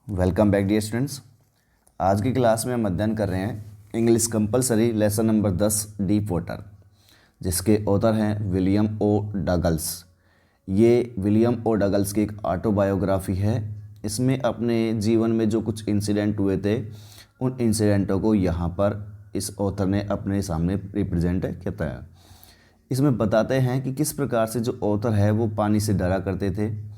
Welcome back dear students. आज की class में हम अध्ययन कर रहे हैं English compulsory lesson number 10 deep water, जिसके ऑथर हैं विलियम ओ डगल्स। ये विलियम ओ डगल्स की एक ऑटोबायोग्राफी है। इसमें अपने जीवन में जो कुछ इंसिडेंट हुए थे उन इंसिडेंटों को यहाँ पर इस ऑथर ने अपने सामने रिप्रेजेंट किया है। इसमें बताते हैं कि किस प्रकार से जो ऑथर है वो पानी से डरा करते थे,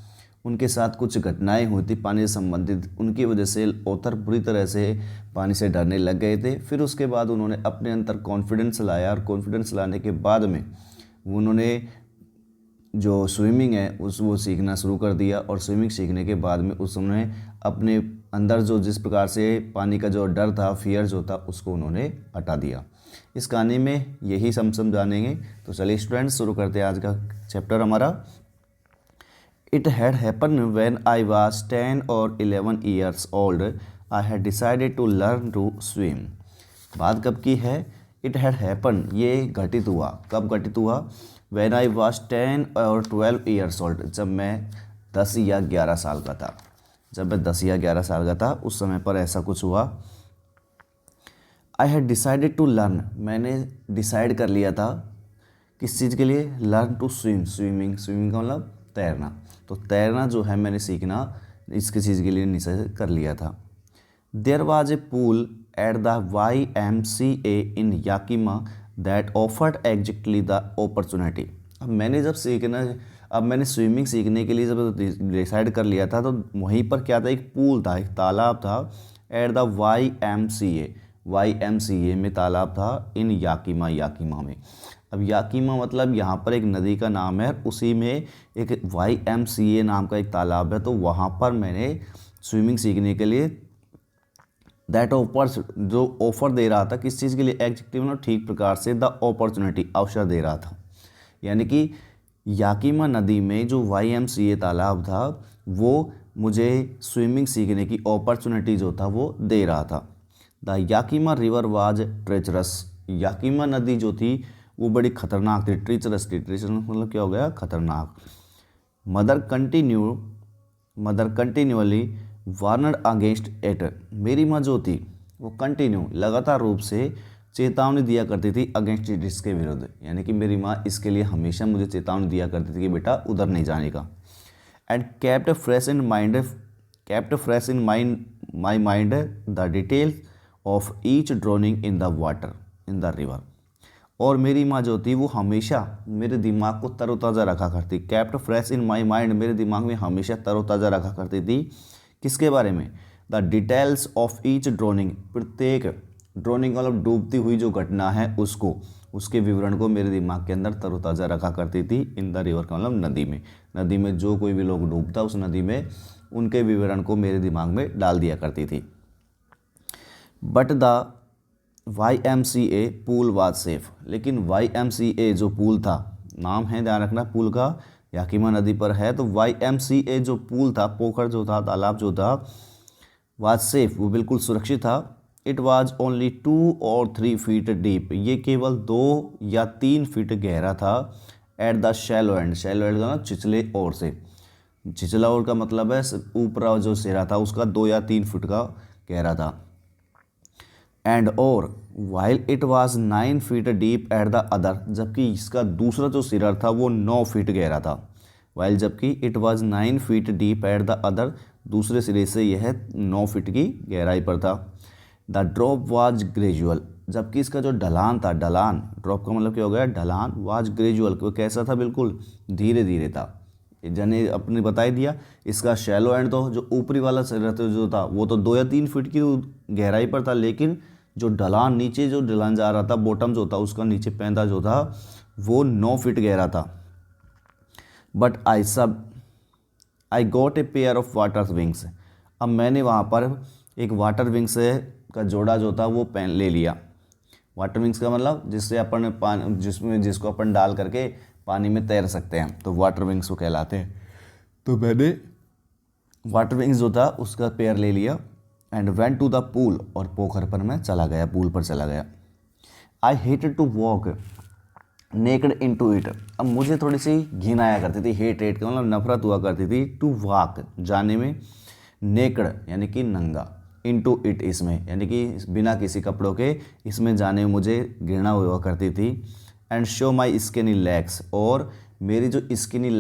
उनके साथ कुछ घटनाएं हुई थी पानी से संबंधित, उनकी वजह से ऑथर बुरी तरह से पानी से डरने लग गए थे। फिर उसके बाद उन्होंने अपने अंदर कॉन्फिडेंस लाया और कॉन्फिडेंस लाने के बाद में उन्होंने जो स्विमिंग है वो सीखना शुरू कर दिया। और स्विमिंग सीखने के बाद में उसने अपने अंदर जो जिस प्रकार से पानी का जो डर था, फियर जो था, उसको उन्होंने हटा दिया। इस कहानी में यही हम समझानेंगे। तो चलिए स्टूडेंट्स शुरू करते हैं आज का चैप्टर हमारा। It had happened when I was 10 or 11 years old. I had decided to learn to swim. बात कब की है? It had happened, ये घटित हुआ। कब घटित हुआ? When I was 10 or 12 years old. जब मैं 10 या 11 साल का था। जब मैं 10 या 11 साल का था उस समय पर ऐसा कुछ हुआ। I had decided to learn. मैंने डिसाइड कर लिया था किस चीज़ के लिए? Learn to swim. स्विमिंग का मतलब तैरना। तो तैरना जो है मैंने सीखना इसकी चीज़ के लिए निश्चय कर लिया था। There was a pool at the YMCA in Yakima that offered exactly the opportunity. अब मैंने स्विमिंग सीखने के लिए जब डिसाइड कर लिया था तो वहीं पर क्या था, एक पूल था, एक तालाब था। एट द YMCA में तालाब था, इन याकिमा में। अब याकिमा मतलब यहाँ पर एक नदी का नाम है, उसी में एक YMCA नाम का एक तालाब है। तो वहाँ पर मैंने स्विमिंग सीखने के लिए दैट ऑफर, जो ऑफर दे रहा था किस चीज़ के लिए? एग्जैक्टली मतलब ठीक प्रकार से, द अपॉर्चुनिटी, अवसर दे रहा था। यानी कि याकिमा नदी में जो YMCA तालाब था वो मुझे स्विमिंग सीखने की अपॉर्चुनिटी जो था वो दे रहा था। The Yakima river was treacherous. Yakima नदी जो थी वो बड़ी खतरनाक थी। ट्रीचरस मतलब क्या हो गया? खतरनाक। Mother continuously warned against it. मेरी माँ जो थी वो कंटिन्यू लगातार रूप से चेतावनी दिया करती थी अगेंस्ट इट, इसके विरुद्ध। यानी कि मेरी माँ इसके लिए हमेशा मुझे चेतावनी दिया करती थी कि बेटा उधर नहीं जाने का। And kept fresh in my mind the details of each droning in the water in the river. और मेरी माँ जो थी वो हमेशा मेरे दिमाग को तरोताज़ा रखा करती। Kept fresh in my mind, मेरे दिमाग में हमेशा तरोताज़ा रखा करती थी। किसके बारे में? The details of each droning, प्रत्येक ड्रोनिंग मतलब डूबती हुई जो घटना है उसको, उसके विवरण को मेरे दिमाग के अंदर तरोताज़ा रखा करती थी। इन द रिवर का मतलब नदी में जो कोई भी लोग डूबता उस नदी में उनके विवरण को मेरे दिमाग में डाल दिया करती थी। But the YMCA pool was safe. लेकिन YMCA जो पूल था, नाम है ध्यान रखना पूल का, याकिमा नदी पर है। तो YMCA जो पूल था, पोखर जो था, तालाब जो था, वाज सेफ, वो बिल्कुल सुरक्षित था। इट वाज ओनली 2 और 3 फीट डीप। ये केवल 2 या 3 फीट गहरा था। एट द शैलो एंड का ना चिचले ओर से, चिचला ओर का मतलब है ऊपर जो सिरा था उसका 2 या 3 फीट का गहरा था। एंड और while it was 9 feet deep at the other, जबकि इसका दूसरा जो सिरा था वो 9 फीट गहरा था। वाइल जबकि it was 9 feet deep at the other, दूसरे सिरे से यह 9 फीट की गहराई पर था। द ड्रॉप वाज ग्रेजुअल, जबकि इसका जो ढलान था, ढलान, ड्रॉप का मतलब क्या हो गया? ढलान। वाज ग्रेजुअल, वो कैसा था? बिल्कुल धीरे धीरे था। जने अपने बता ही दिया। इसका शैलो एंड तो जो ऊपरी वाला सिरा जो था वो तो 2 या 3 फीट की गहराई पर था, लेकिन जो ढलान नीचे जो ढलान जा रहा था, बॉटम जो था उसका नीचे पैंदा जो था वो 9 फीट गहरा था। But I got a pair of water wings. अब मैंने वहाँ पर एक वाटर विंग्स का जोड़ा जो था वो पहन ले लिया। वाटर विंग्स का मतलब जिससे अपन जिसको अपन डाल करके पानी में तैर सकते हैं, तो वाटर विंग्स को कहलाते हैं। तो मैंने वाटर विंग्स जो था उसका पेयर ले लिया। And went to the pool, और पोखर पर मैं चला गया, पूल पर चला गया। I hated to walk naked into it. अब मुझे थोड़ी सी घिन आया करती थी, हेट का मतलब नफरत हुआ करती थी, टू वॉक जाने में, नेकड यानी कि नंगा, इनटू इट इसमें यानी कि बिना किसी कपड़ों के इसमें जाने में मुझे घृणा हुआ करती थी। And show my skinny legs, और मेरी जो स्किनी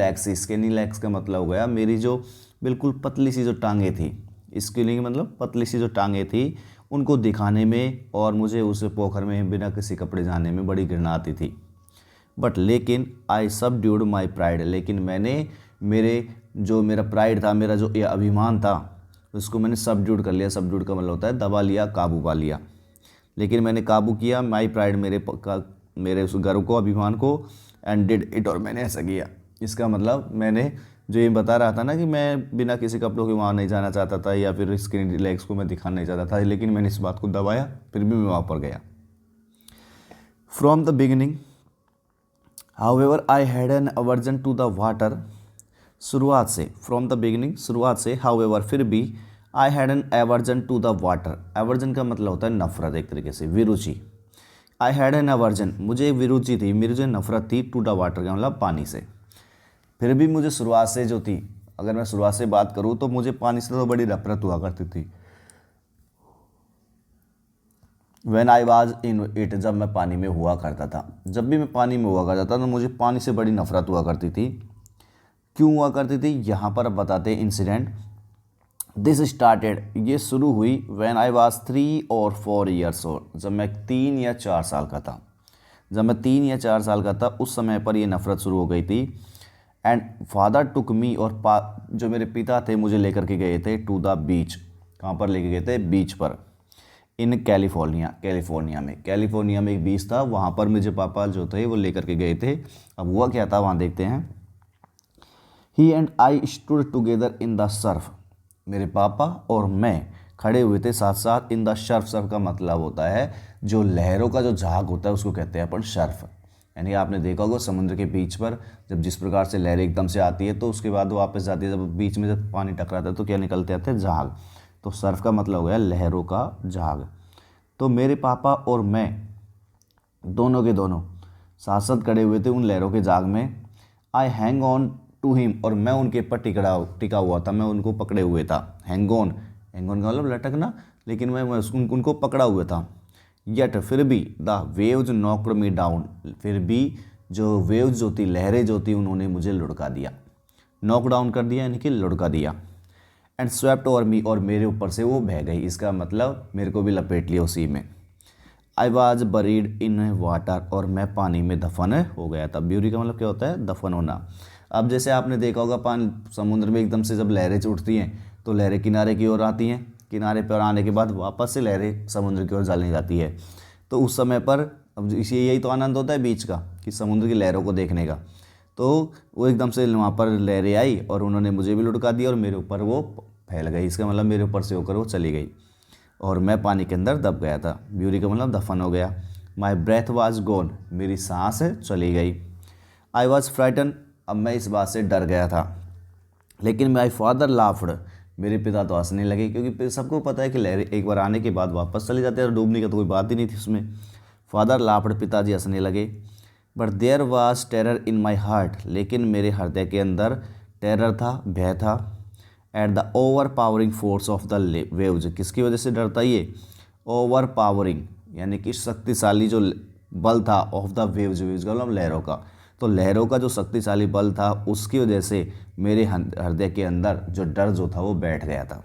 लेग्स का मतलब हो गया मेरी जो बिल्कुल पतली सी जो टांगें थी, स्किनी मतलब पतली सी जो टांगें थी उनको दिखाने में और मुझे उस पोखर में बिना किसी कपड़े जाने में बड़ी घृणा आती थी। बट लेकिन आई सबड्यूड माई प्राइड, लेकिन मैंने मेरा प्राइड था, मेरा जो ये अभिमान था उसको मैंने सबड्यूड कर लिया। सबड्यूड का मतलब होता है दबा लिया, काबू पा लिया। लेकिन मैंने काबू किया माई प्राइड, मेरे उस गर्व को, अभिमान को, एंड डिड इट, और मैंने ऐसा किया। इसका मतलब मैंने जो ये बता रहा था ना कि मैं बिना किसी कपड़ों के वहाँ नहीं जाना चाहता था या फिर स्किन लेग्स को मैं दिखाना नहीं चाहता था, लेकिन मैंने इस बात को दबाया, फिर भी मैं वहाँ पर गया। From the beginning however I had an aversion to the water, शुरुआत से, फ्रॉम द बिगिनिंग शुरुआत से, हाउएवर फिर भी, I had an aversion to the water, aversion का मतलब होता है नफरत, एक तरीके से विरुचि। आई हैड एन एवर्जन, मुझे विरुचि थी, मेरी जो नफरत थी, टू द वाटर का मतलब पानी से। फिर भी मुझे शुरुआत से जो थी, अगर मैं शुरुआत से बात करूँ तो मुझे पानी से तो बड़ी नफरत हुआ करती थी। When I was in it, जब मैं पानी में हुआ करता था, जब भी मैं पानी में हुआ करता था तो मुझे पानी से बड़ी नफरत हुआ करती थी। क्यों हुआ करती थी, यहाँ पर अब बताते हैं इंसिडेंट। दिस स्टार्टेड, ये शुरू हुई when I was 3 or 4 years old, जब मैं 3 या 4 साल का था। जब मैं 3 या 4 साल का था उस समय पर ये नफरत शुरू हो गई थी। एंड फादर टुक मी, और जो मेरे पिता थे मुझे लेकर के गए थे टू द बीच, कहाँ पर लेके गए थे, बीच पर, इन कैलिफोर्निया में एक बीच था, वहाँ पर मुझे पापा जो थे वो लेकर के गए थे। अब हुआ क्या था वहाँ देखते हैं। He and I stood together in the surf, मेरे पापा और मैं खड़े हुए थे साथ साथ इन द सर्फ। सर्फ का मतलब होता है जो लहरों का जो झाग होता है उसको कहते हैं अपन सर्फ। यानी आपने देखा होगा समुद्र के बीच पर जब जिस प्रकार से लहरें एकदम से आती है तो उसके बाद वापस जाती है, जब बीच में जब पानी टकराता है तो क्या निकलते आते हैं, झाग। तो सर्फ का मतलब हो गया लहरों का झाग। तो मेरे पापा और मैं दोनों के दोनों साथ साथ खड़े हुए थे उन लहरों के झाग में। I hang on to him, और मैं उनके ऊपर टिका हुआ था, मैं उनको पकड़े हुए था। हैंग ऑन का मतलब लटकना, लेकिन मैं उनको पकड़ा हुआ था। यट फिर भी, the waves knocked me down, फिर भी जो वेव्स जो थी, लहरें जो थी, उन्होंने मुझे लुढ़का दिया। नॉक डाउन कर दिया यानी कि लुढ़का दिया। एंड स्वेप्ट ओवर मी, और मेरे ऊपर से वो बह गई, इसका मतलब मेरे को भी लपेट लिया उसी में। I was buried in water, और मैं पानी में दफन हो गया था। ब्यूरी का मतलब क्या होता है, दफन होना। अब जैसे आपने देखा होगा पानी समुद्र में एकदम से जब लहरें उठती हैं तो लहरें किनारे की ओर आती हैं, किनारे पर आने के बाद वापस से लहरें समुद्र की ओर चलने जाती है। तो उस समय पर अब यही तो आनंद होता है बीच का, कि समुद्र की लहरों को देखने का। तो वो एकदम से वहाँ पर लहरें आई और उन्होंने मुझे भी लुढ़का दिया और मेरे ऊपर वो फैल गई। इसका मतलब मेरे ऊपर से होकर वो चली गई और मैं पानी के अंदर दब गया था। ब्यूरी का मतलब दफन हो गया। माई ब्रेथ वाज गॉन, मेरी सांस चली गई। आई वॉज फ्राइटन, अब मैं इस बात से डर गया था। लेकिन माई फादर लाफ्ड, मेरे पिता तो हंसने लगे, क्योंकि सबको पता है कि लहरें एक बार आने के बाद वापस चली जाती है और डूबने की तो कोई बात ही नहीं थी उसमें। फादर लाफ्ड, पिताजी हंसने लगे। But there was terror in my heart, लेकिन मेरे हृदय के अंदर टेरर था, भय था। At the overpowering force of the waves, किसकी वजह से डरता ये, ओवर पावरिंग यानी कि शक्तिशाली जो बल था, ऑफ द वेव्स, वेव्स का मतलब लहरों का, तो लहरों का जो शक्तिशाली बल था उसकी वजह से मेरे हृदय के अंदर जो डर जो था वो बैठ गया था।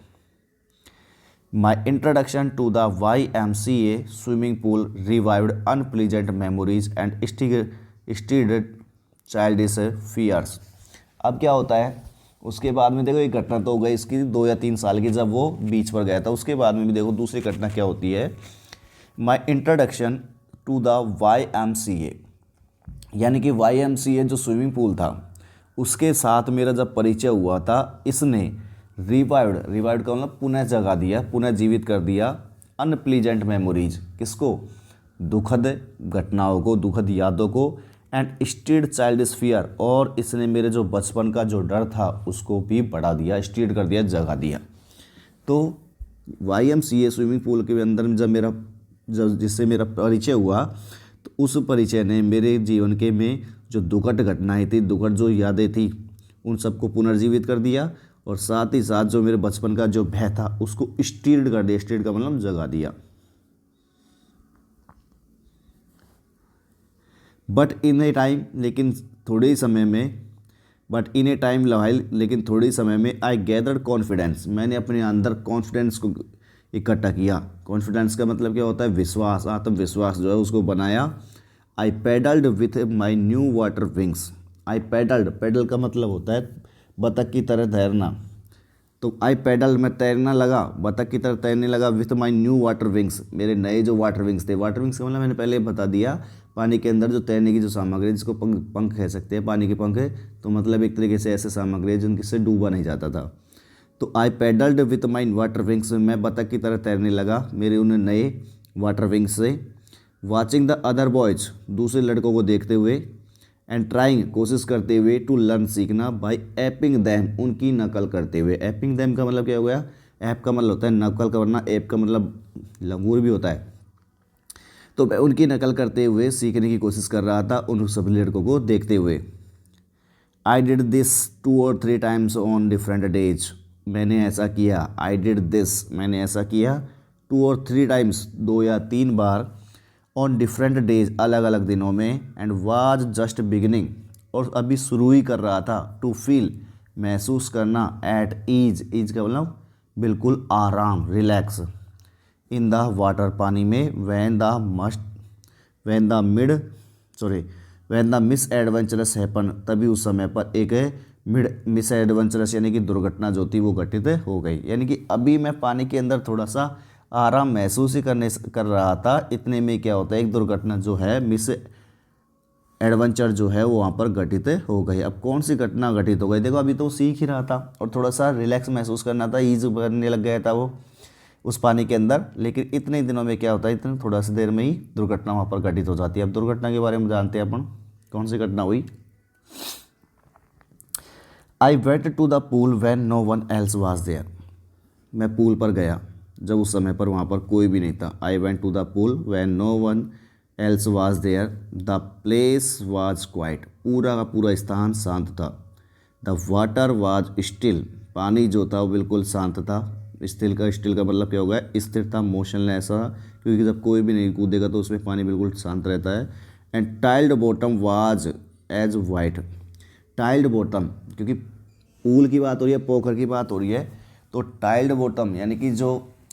My introduction to the YMCA swimming pool revived unpleasant memories and stirred childish fears. अब क्या होता है उसके बाद में, देखो एक घटना तो हो गई इसकी 2 या 3 साल की, जब वो बीच पर गया था। उसके बाद में भी देखो दूसरी घटना क्या होती है। My introduction to the YMCA, यानी कि YMCA जो स्विमिंग पूल था उसके साथ मेरा जब परिचय हुआ था, इसने रिवाइव्ड का मतलब पुनः जगा दिया, पुनः जीवित कर दिया अनप्लीजेंट मेमोरीज, किसको, दुखद घटनाओं को, दुखद यादों को। एंड स्टीर्ड चाइल्डिश फियर, और इसने मेरे जो बचपन का जो डर था उसको भी बढ़ा दिया, स्टीर्ड कर दिया, जगा दिया। तो YMCA स्विमिंग पूल के अंदर जब जिससे मेरा परिचय हुआ, तो उस परिचय ने मेरे जीवन के में जो दुखद घटनाएं थी, दुखद जो यादें थी, उन सबको पुनर्जीवित कर दिया और साथ ही साथ जो मेरे बचपन का जो भय था उसको स्टीर्ड कर दिया। स्टीर्ड का मतलब जगा दिया। बट इन ए टाइम, लेकिन थोड़े ही समय में, बट इन ए टाइम लवाइल, लेकिन थोड़े ही समय में, आई गैदर्ड कॉन्फिडेंस, मैंने अपने अंदर कॉन्फिडेंस को इकट्ठा किया। कॉन्फिडेंस का मतलब क्या होता है? विश्वास, आत्मविश्वास जो है उसको बनाया। I paddled with my new water wings. I paddled, paddle का मतलब होता है बतख की तरह तैरना। तो आई पैडल, मैं तैरना लगा, बतख की तरह तैरने लगा with my new water wings, मेरे नए जो वाटर विंग्स थे। वाटर विंग्स का मतलब मैंने पहले बता दिया, पानी के अंदर जो तैरने की जो सामग्री है, जिसको पंख पंख कह सकते हैं, पानी के पंख है। तो मतलब एक तरीके से ऐसे सामग्री है जिनसे डूबा नहीं जाता था। तो आई paddled with my water wings, मैं बतख की तरह तैरने लगा मेरे उन नए वाटर विंग्स से। वॉचिंग द अदर बॉयज, दूसरे लड़कों को देखते हुए। एंड ट्राइंग, कोशिश करते हुए। टू लर्न, सीखना। बाई एपिंग दैम, उनकी नकल करते हुए। एपिंग दैम का मतलब क्या हो गया? ऐप का मतलब होता है नकल का, वरना ऐप का मतलब लंगूर भी होता है। तो मैं उनकी नकल करते हुए सीखने की कोशिश कर रहा था उन सभी लड़कों को देखते हुए। I did this 2 or 3 times on different days, मैंने ऐसा किया। आई डिड दिस, मैंने ऐसा किया। 2 or 3 times, 2 या 3 बार। ऑन डिफरेंट डेज, अलग अलग दिनों में। एंड वाज जस्ट बिगिनिंग, और अभी शुरू ही कर रहा था। टू फील, महसूस करना। एट ईज, ईज का मतलब बिल्कुल आराम, रिलैक्स। इन द वाटर, पानी में। When the mid sorry when the miss adventurous happen, तभी उस समय पर एक मिस एडवेंचरस यानी कि दुर्घटना जो थी वो घटित हो गई। यानी कि अभी मैं पानी के अंदर थोड़ा सा आराम महसूस ही कर रहा था, इतने में क्या होता है, एक दुर्घटना जो है, मिस एडवेंचर जो है वो वहाँ पर घटित हो गई। अब कौन सी घटना घटित हो गई? देखो अभी तो सीख ही रहा था और थोड़ा सा रिलैक्स महसूस करना था, ईज करने लग गया था वो उस पानी के अंदर। लेकिन इतने दिनों में क्या होता है, इतने थोड़ा सी देर में ही दुर्घटना वहाँ पर घटित हो जाती है। अब दुर्घटना के बारे में जानते हैं अपन, कौन सी घटना हुई। I went to the pool when no one else was there, मैं पूल पर गया जब उस समय पर वहाँ पर कोई भी नहीं था। I went to the pool when no one else was there, the place was quiet, पूरा का पूरा स्थान शांत था। द वाटर वाज स्टिल, पानी जो था वो बिल्कुल शांत था। स्टिल का मतलब क्या होगा? स्थिर था, मोशनलेस था, क्योंकि जब कोई भी नहीं कूदेगा तो उसमें पानी बिल्कुल शांत रहता है। And tiled bottom was as white, tiled bottom, क्योंकि पूल की बात हो रही है, पोखर की बात हो रही है, तो टाइल्ड बॉटम यानी कि जो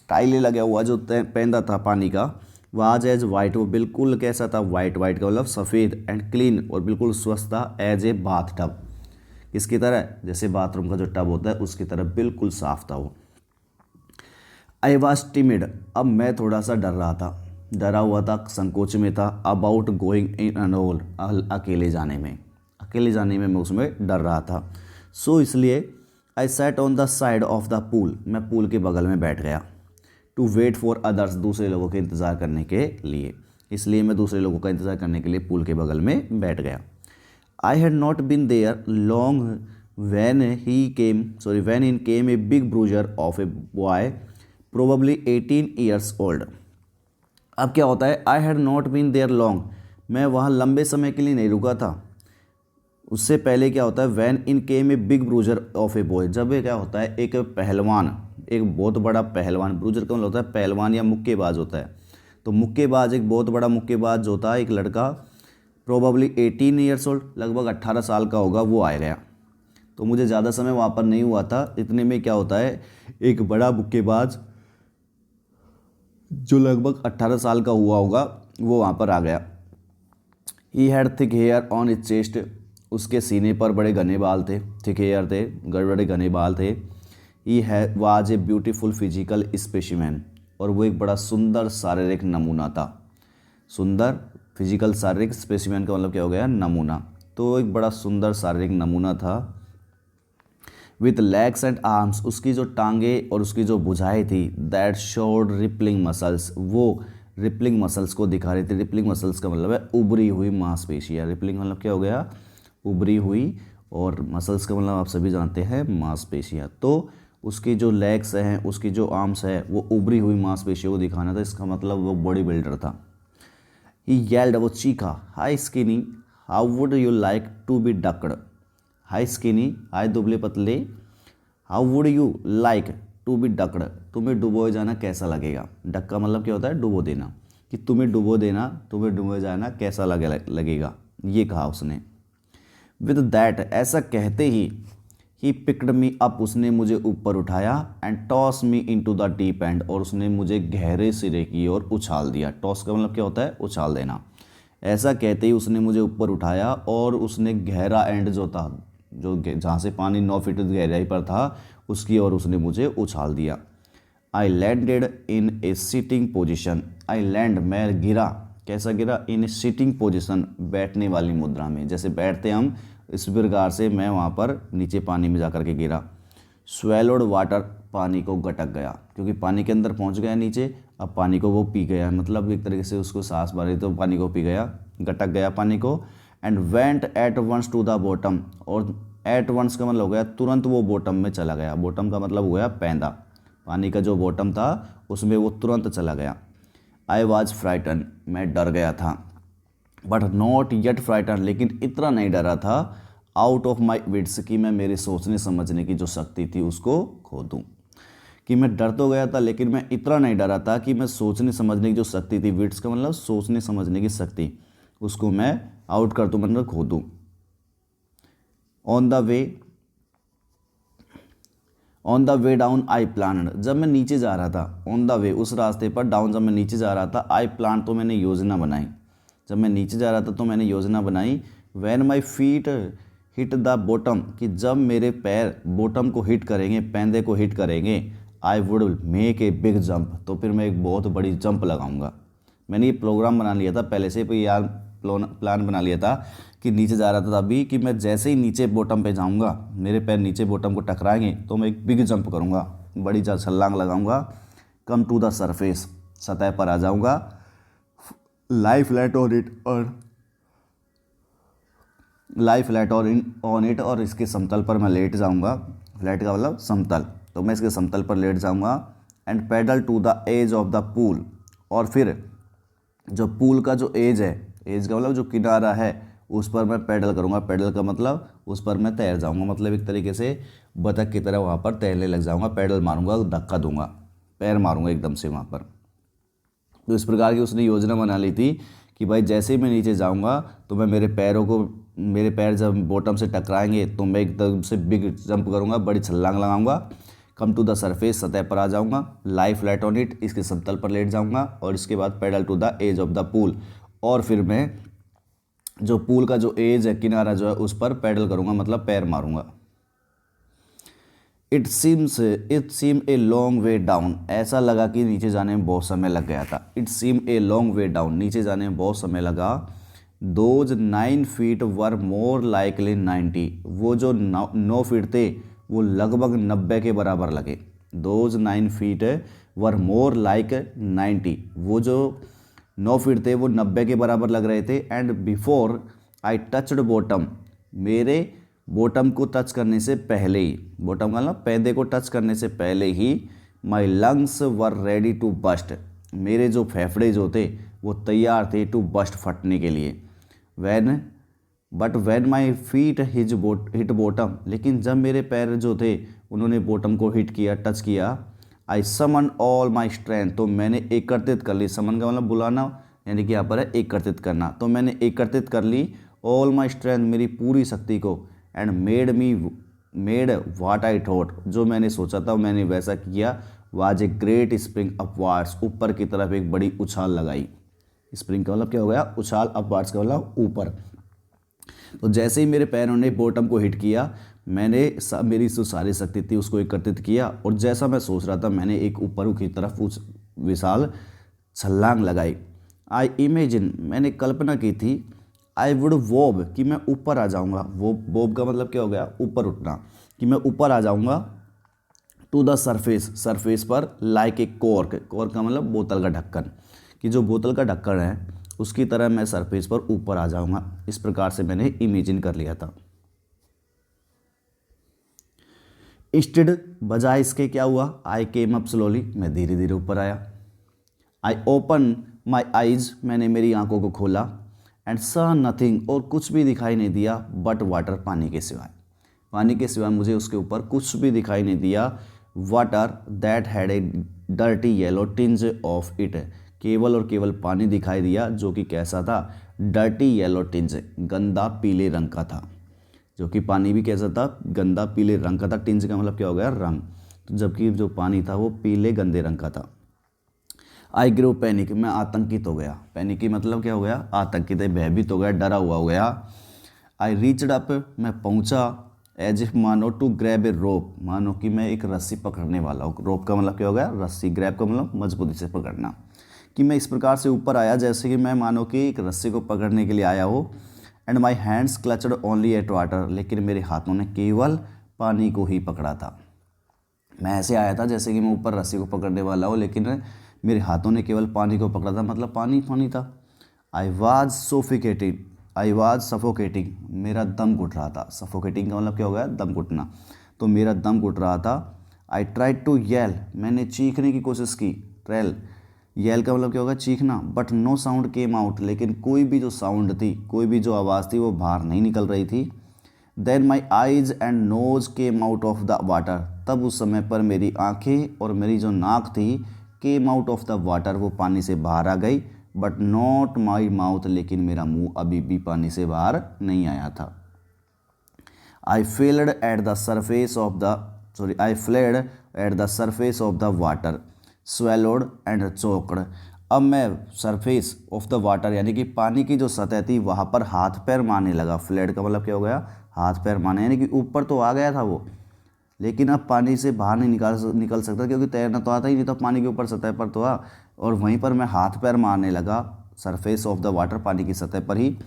टाइलें लगा हुआ जो पेंदा था पानी का, वाज एज वाइट, वो बिल्कुल कैसा था? वाइट, वाइट का मतलब सफ़ेद। एंड क्लीन, और बिल्कुल स्वच्छ था। एज ए बाथ टब, किसकी तरह? जैसे बाथरूम का जो टब होता है उसकी तरह बिल्कुल साफ था वो। आई वॉज टिमिड, अब मैं थोड़ा सा डर रहा था, डरा हुआ था, संकोच में था। अबाउट गोइंग इन अनोल, अकेले जाने में मैं उसमें डर रहा था। सो इसलिए I sat on the side of the pool, मैं पूल के बगल में बैठ गया। टू वेट फॉर अदर्स, दूसरे लोगों के इंतज़ार करने के लिए, इसलिए मैं दूसरे लोगों का इंतज़ार करने के लिए पूल के बगल में बैठ गया। I had not been there long when in came a big bruiser of a boy probably 18 years old. अब क्या होता है? I had not been there long, मैं वहाँ लंबे समय के लिए नहीं रुका था। उससे पहले क्या होता है? Van in came a big bruiser of a boy, जब ये क्या होता है, एक पहलवान, एक बहुत बड़ा पहलवान, ब्रूजर का मतलब होता है पहलवान या मुक्केबाज होता है। तो मुक्केबाज, एक बहुत बड़ा मुक्केबाज जो होता है, एक लड़का, प्रोबेबली 18 years ओल्ड, लगभग 18 साल का होगा, वो आ गया। तो मुझे ज़्यादा समय वहाँ पर नहीं हुआ था, इतने में क्या होता है, एक बड़ा मुक्केबाज जो लगभग 18 साल का हुआ होगा वो वहाँ पर आ गया। He had thick hair on his chest, उसके सीने पर बड़े घने बाल थे, थिक हेयर थे, बड़े घने बाल थे। ही है was a beautiful physical specimen, और वो एक बड़ा सुंदर शारीरिक नमूना था। सुंदर फिजिकल शारीरिक स्पेसिमेन का मतलब क्या हो गया? नमूना। तो एक बड़ा सुंदर शारीरिक नमूना था। विथ लेग्स एंड आर्म्स, उसकी जो टांगे और उसकी जो भुजाएं थी, दैट शोड रिपलिंग मसल्स, वो रिपलिंग मसल्स को दिखा रही थी। रिपलिंग मसल्स का मतलब है उभरी हुई मांसपेशियाँ। रिपलिंग मतलब क्या हो गया? उभरी हुई, और मसल्स का मतलब आप सभी जानते हैं मांसपेशियाँ। तो उसकी जो लेग्स हैं, उसकी जो आर्म्स है, वो उभरी हुई मांसपेशियों को दिखाना था, इसका मतलब वो बॉडी बिल्डर था। ही येल्ड, वो चीखा, hi skinny how would you like to be ducked. Hi skinny, hi दुबले पतले, how would you like to be ducked, तुम्हें डुबोए जाना कैसा लगेगा। डक का मतलब क्या होता है, डुबो देना, कि तुम्हें डुबो देना, तुम्हें डुबोए जाना कैसा लगेगा, ये कहा उसने। विद दैट, ऐसा कहते ही पिक्ड मी अप, उसने मुझे ऊपर उठाया, and toss me into the deep and, और उसने मुझे गहरे सिरे की ओर उछाल दिया। टॉस का मतलब क्या होता है, उछाल देना। ऐसा कहते ही उसने मुझे ऊपर उठाया और उसने गहरा एंड जो था, जो जहाँ से पानी 9 फीट गहराई पर था, उसकी ओर उसने मुझे उछाल दिया। I landed in A sitting position, I land, मैं गिरा, कैसा गिरा, इन ए सिटिंग पोजिशन, बैठने वाली मुद्रा में, जैसे बैठते हम इस प्रकार से मैं वहाँ पर नीचे पानी में जा कर के गिरा। स्वेलोड वाटर, पानी को गटक गया, क्योंकि पानी के अंदर पहुँच गया नीचे, अब पानी को वो पी गया, मतलब एक तरीके से उसको सांस मारी तो पानी को पी गया, गटक गया पानी को। And went at once to the bottom, और एट वंस का मतलब हो गया तुरंत वो बॉटम में चला गया। बॉटम का मतलब हो गया पैंदा, पानी का जो बॉटम था उसमें वो तुरंत चला गया। आई वॉज फ्राइटन, मैं डर गया था, बट नॉट येट फ्राइटन, लेकिन इतना नहीं डरा था, आउट ऑफ माई विट्स, कि मैं मेरे सोचने समझने की जो शक्ति थी उसको खो दूँ। कि मैं डर तो गया था लेकिन मैं इतना नहीं डरा था कि मैं सोचने समझने की जो शक्ति थी, विट्स का मतलब सोचने समझने की शक्ति, उसको मैं आउट कर दूँ, मतलब खो दूँ। On the way down I plan, जब मैं नीचे जा रहा था, ऑन द वे उस रास्ते पर, डाउन जब मैं नीचे जा रहा था, आई प्लान तो मैंने योजना बनाई, जब मैं नीचे जा रहा था तो मैंने योजना बनाई। When my feet hit the bottom, कि जब मेरे पैर बॉटम को हिट करेंगे, पैंदे को हिट करेंगे, I would make a big jump, तो फिर मैं एक बहुत बड़ी जंप लगाऊंगा। मैंने ये प्रोग्राम बना लिया था पहले से, यार प्लान बना लिया था कि नीचे जा रहा था तभी, कि मैं जैसे ही नीचे बॉटम पे जाऊंगा, मेरे पैर नीचे बॉटम को टकराएंगे तो मैं एक बिग जंप करूंगा, बड़ी छलांग लगाऊंगा। कम टू द सरफेस, सतह पर आ जाऊंगा। लाइफ फ्लैट ऑन इट, और लाइफ फ्लैट ऑन इट, और इसके समतल पर मैं लेट जाऊंगा। फ्लैट का मतलब समतल, तो मैं इसके समतल पर लेट जाऊंगा। And paddle to the edge of the pool, और फिर जो पूल का जो एज है, एज का मतलब जो किनारा है, उस पर मैं पैडल करूंगा। पैडल का मतलब उस पर मैं तैर जाऊंगा, मतलब एक तरीके से बतख की तरह वहाँ पर तैरने लग जाऊंगा, पैडल मारूंगा, धक्का दूंगा, पैर मारूंगा एकदम से वहाँ पर। तो इस प्रकार की उसने योजना बना ली थी कि भाई जैसे ही मैं नीचे जाऊंगा तो मैं मेरे पैर जब बॉटम से टकराएंगे तो मैं एकदम से बिग जंप करूंगा, बड़ी छलांग लगाऊंगा। कम टू द सरफेस, सतह पर आ जाऊंगा। लाई फ्लैट ऑन इट, इसके समतल पर लेट जाऊंगा। और इसके बाद paddle to the edge of the pool, और फिर मैं जो पूल का जो एज है, किनारा जो है, उस पर पैडल करूंगा, मतलब पैर मारूंगा। It seem a long way down, ऐसा लगा कि नीचे जाने में बहुत समय लग गया था। It seem a long way down, नीचे जाने में बहुत समय लगा। Those 9 feet were more likely 90, वो जो 9 फीट थे वो लगभग 90 के बराबर लगे। Those 9 feet were more like 90, वो जो 9 फीट थे वो 90 के बराबर लग रहे थे। And before I touched bottom, मेरे बॉटम को टच करने से पहले ही, बॉटम का मतलब पैदे को टच करने से पहले ही, my lungs were ready to burst, मेरे जो फेफड़े जो थे वो तैयार थे टू बस्ट, फटने के लिए। When my feet hit bottom, लेकिन जब मेरे पैर जो थे उन्होंने बॉटम को हिट किया, टच किया, आई समन ऑल माई स्ट्रेंथ, तो मैंने एकत्रित कर ली। समन का मतलब बुलाना, यानी कि यहाँ पर है एकत्रित करना। तो मैंने एकत्रित कर ली ऑल माई स्ट्रेंथ, मेरी पूरी शक्ति को। And made what I thought, जो मैंने सोचा था मैंने वैसा किया। Was a great spring upwards, ऊपर की तरफ एक बड़ी उछाल लगाई। स्प्रिंग का मतलब क्या हो गया, उछाल, अपवार्ड्स का मतलब ऊपर। तो जैसे ही मेरे पैरों ने बॉटम को हिट किया, मैंने मेरी जो सारी शक्ति थी उसको एकत्रित किया, और जैसा मैं सोच रहा था मैंने एक ऊपर की तरफ उस विशाल छलांग लगाई। आई इमेजिन, मैंने कल्पना की थी, आई वुड वॉब, कि मैं ऊपर आ जाऊंगा। वॉब का मतलब क्या हो गया, ऊपर उठना, कि मैं ऊपर आ जाऊंगा। टू द सरफेस, सरफेस पर, लाइक ए कॉर्क, कॉर्क का मतलब बोतल का ढक्कन, कि जो बोतल का ढक्कन है उसकी तरह मैं सरफेस पर ऊपर आ जाऊंगा। इस प्रकार से मैंने इमेजिन कर लिया था। इंस्टेड, बजाय इसके क्या हुआ, आई केम अप स्लोली, मैं धीरे धीरे ऊपर आया। आई ओपन माई आइज, मैंने मेरी आंखों को खोला। एंड सा नथिंग, और कुछ भी दिखाई नहीं दिया, बट वाटर, पानी के सिवाय। पानी के सिवा मुझे उसके ऊपर कुछ भी दिखाई नहीं दिया। Water that had a dirty yellow tinge of it, केवल और केवल पानी दिखाई दिया जो कि कैसा था, डर्टी येलो टिंज, गंदा पीले रंग का था। जो कि पानी भी कैसा था, गंदा पीले रंग का था। टिंज का मतलब क्या हो गया, रंग। तो जबकि जो पानी था वो पीले गंदे रंग का था। आई ग्रो पैनिक, मैं आतंकित हो गया। पैनिक की मतलब क्या हो गया, आतंकित, भयभीत हो गया, डरा हुआ हो गया। आई रीच्ड अप, मैं पहुंचा, एज इफ मानो टू ग्रैब ए रोप, मानो कि मैं एक रस्सी पकड़ने वाला हूँ। रोप का मतलब क्या हो गया, रस्सी। ग्रैब का मतलब मजबूती से पकड़ना। कि मैं इस प्रकार से ऊपर आया जैसे कि मैं मानो कि एक रस्सी को पकड़ने के लिए आया हो। And my hands clutched only at water, लेकिन मेरे हाथों ने केवल पानी को ही पकड़ा था। मैं ऐसे आया था जैसे कि मैं ऊपर रस्सी को पकड़ने वाला हूँ, लेकिन मेरे हाथों ने केवल पानी को पकड़ा था, मतलब पानी पानी था। आई वाज सफोकेटिंग, मेरा दम घुट रहा था। सफोकेटिंग का मतलब क्या हो गया, दम घुटना। तो मेरा दम घुट रहा था। आई ट्राइड टू येल, मैंने चीखने की कोशिश की। ट्रेल, येल का मतलब क्या होगा, चीखना। But no sound came out, लेकिन कोई भी जो साउंड थी, कोई भी जो आवाज़ थी वो बाहर नहीं निकल रही थी। Then my eyes and nose came out of the water, तब उस समय पर मेरी आंखें और मेरी जो नाक थी, केम आउट ऑफ द वाटर, वो पानी से बाहर आ गई। बट नॉट माई माउथ, लेकिन मेरा मुंह अभी भी पानी से बाहर नहीं आया था। I flailed at the surface of the water, swallowed and choked. अब मैं सरफेस ऑफ द वाटर यानी कि पानी की जो सतह थी वहाँ पर हाथ पैर मारने लगा। फ्लेड का मतलब क्या हो गया, हाथ पैर मारने, यानी कि ऊपर तो आ गया था वो, लेकिन अब पानी से बाहर नहीं निकल सकता, क्योंकि तैरना तो आता ही नहीं था, पानी के ऊपर सतह पर तो आ। और वहीं पर मैं हाथ पैर मारने लगा, सरफेस ऑफ द वाटर, पानी की सतह पर ही।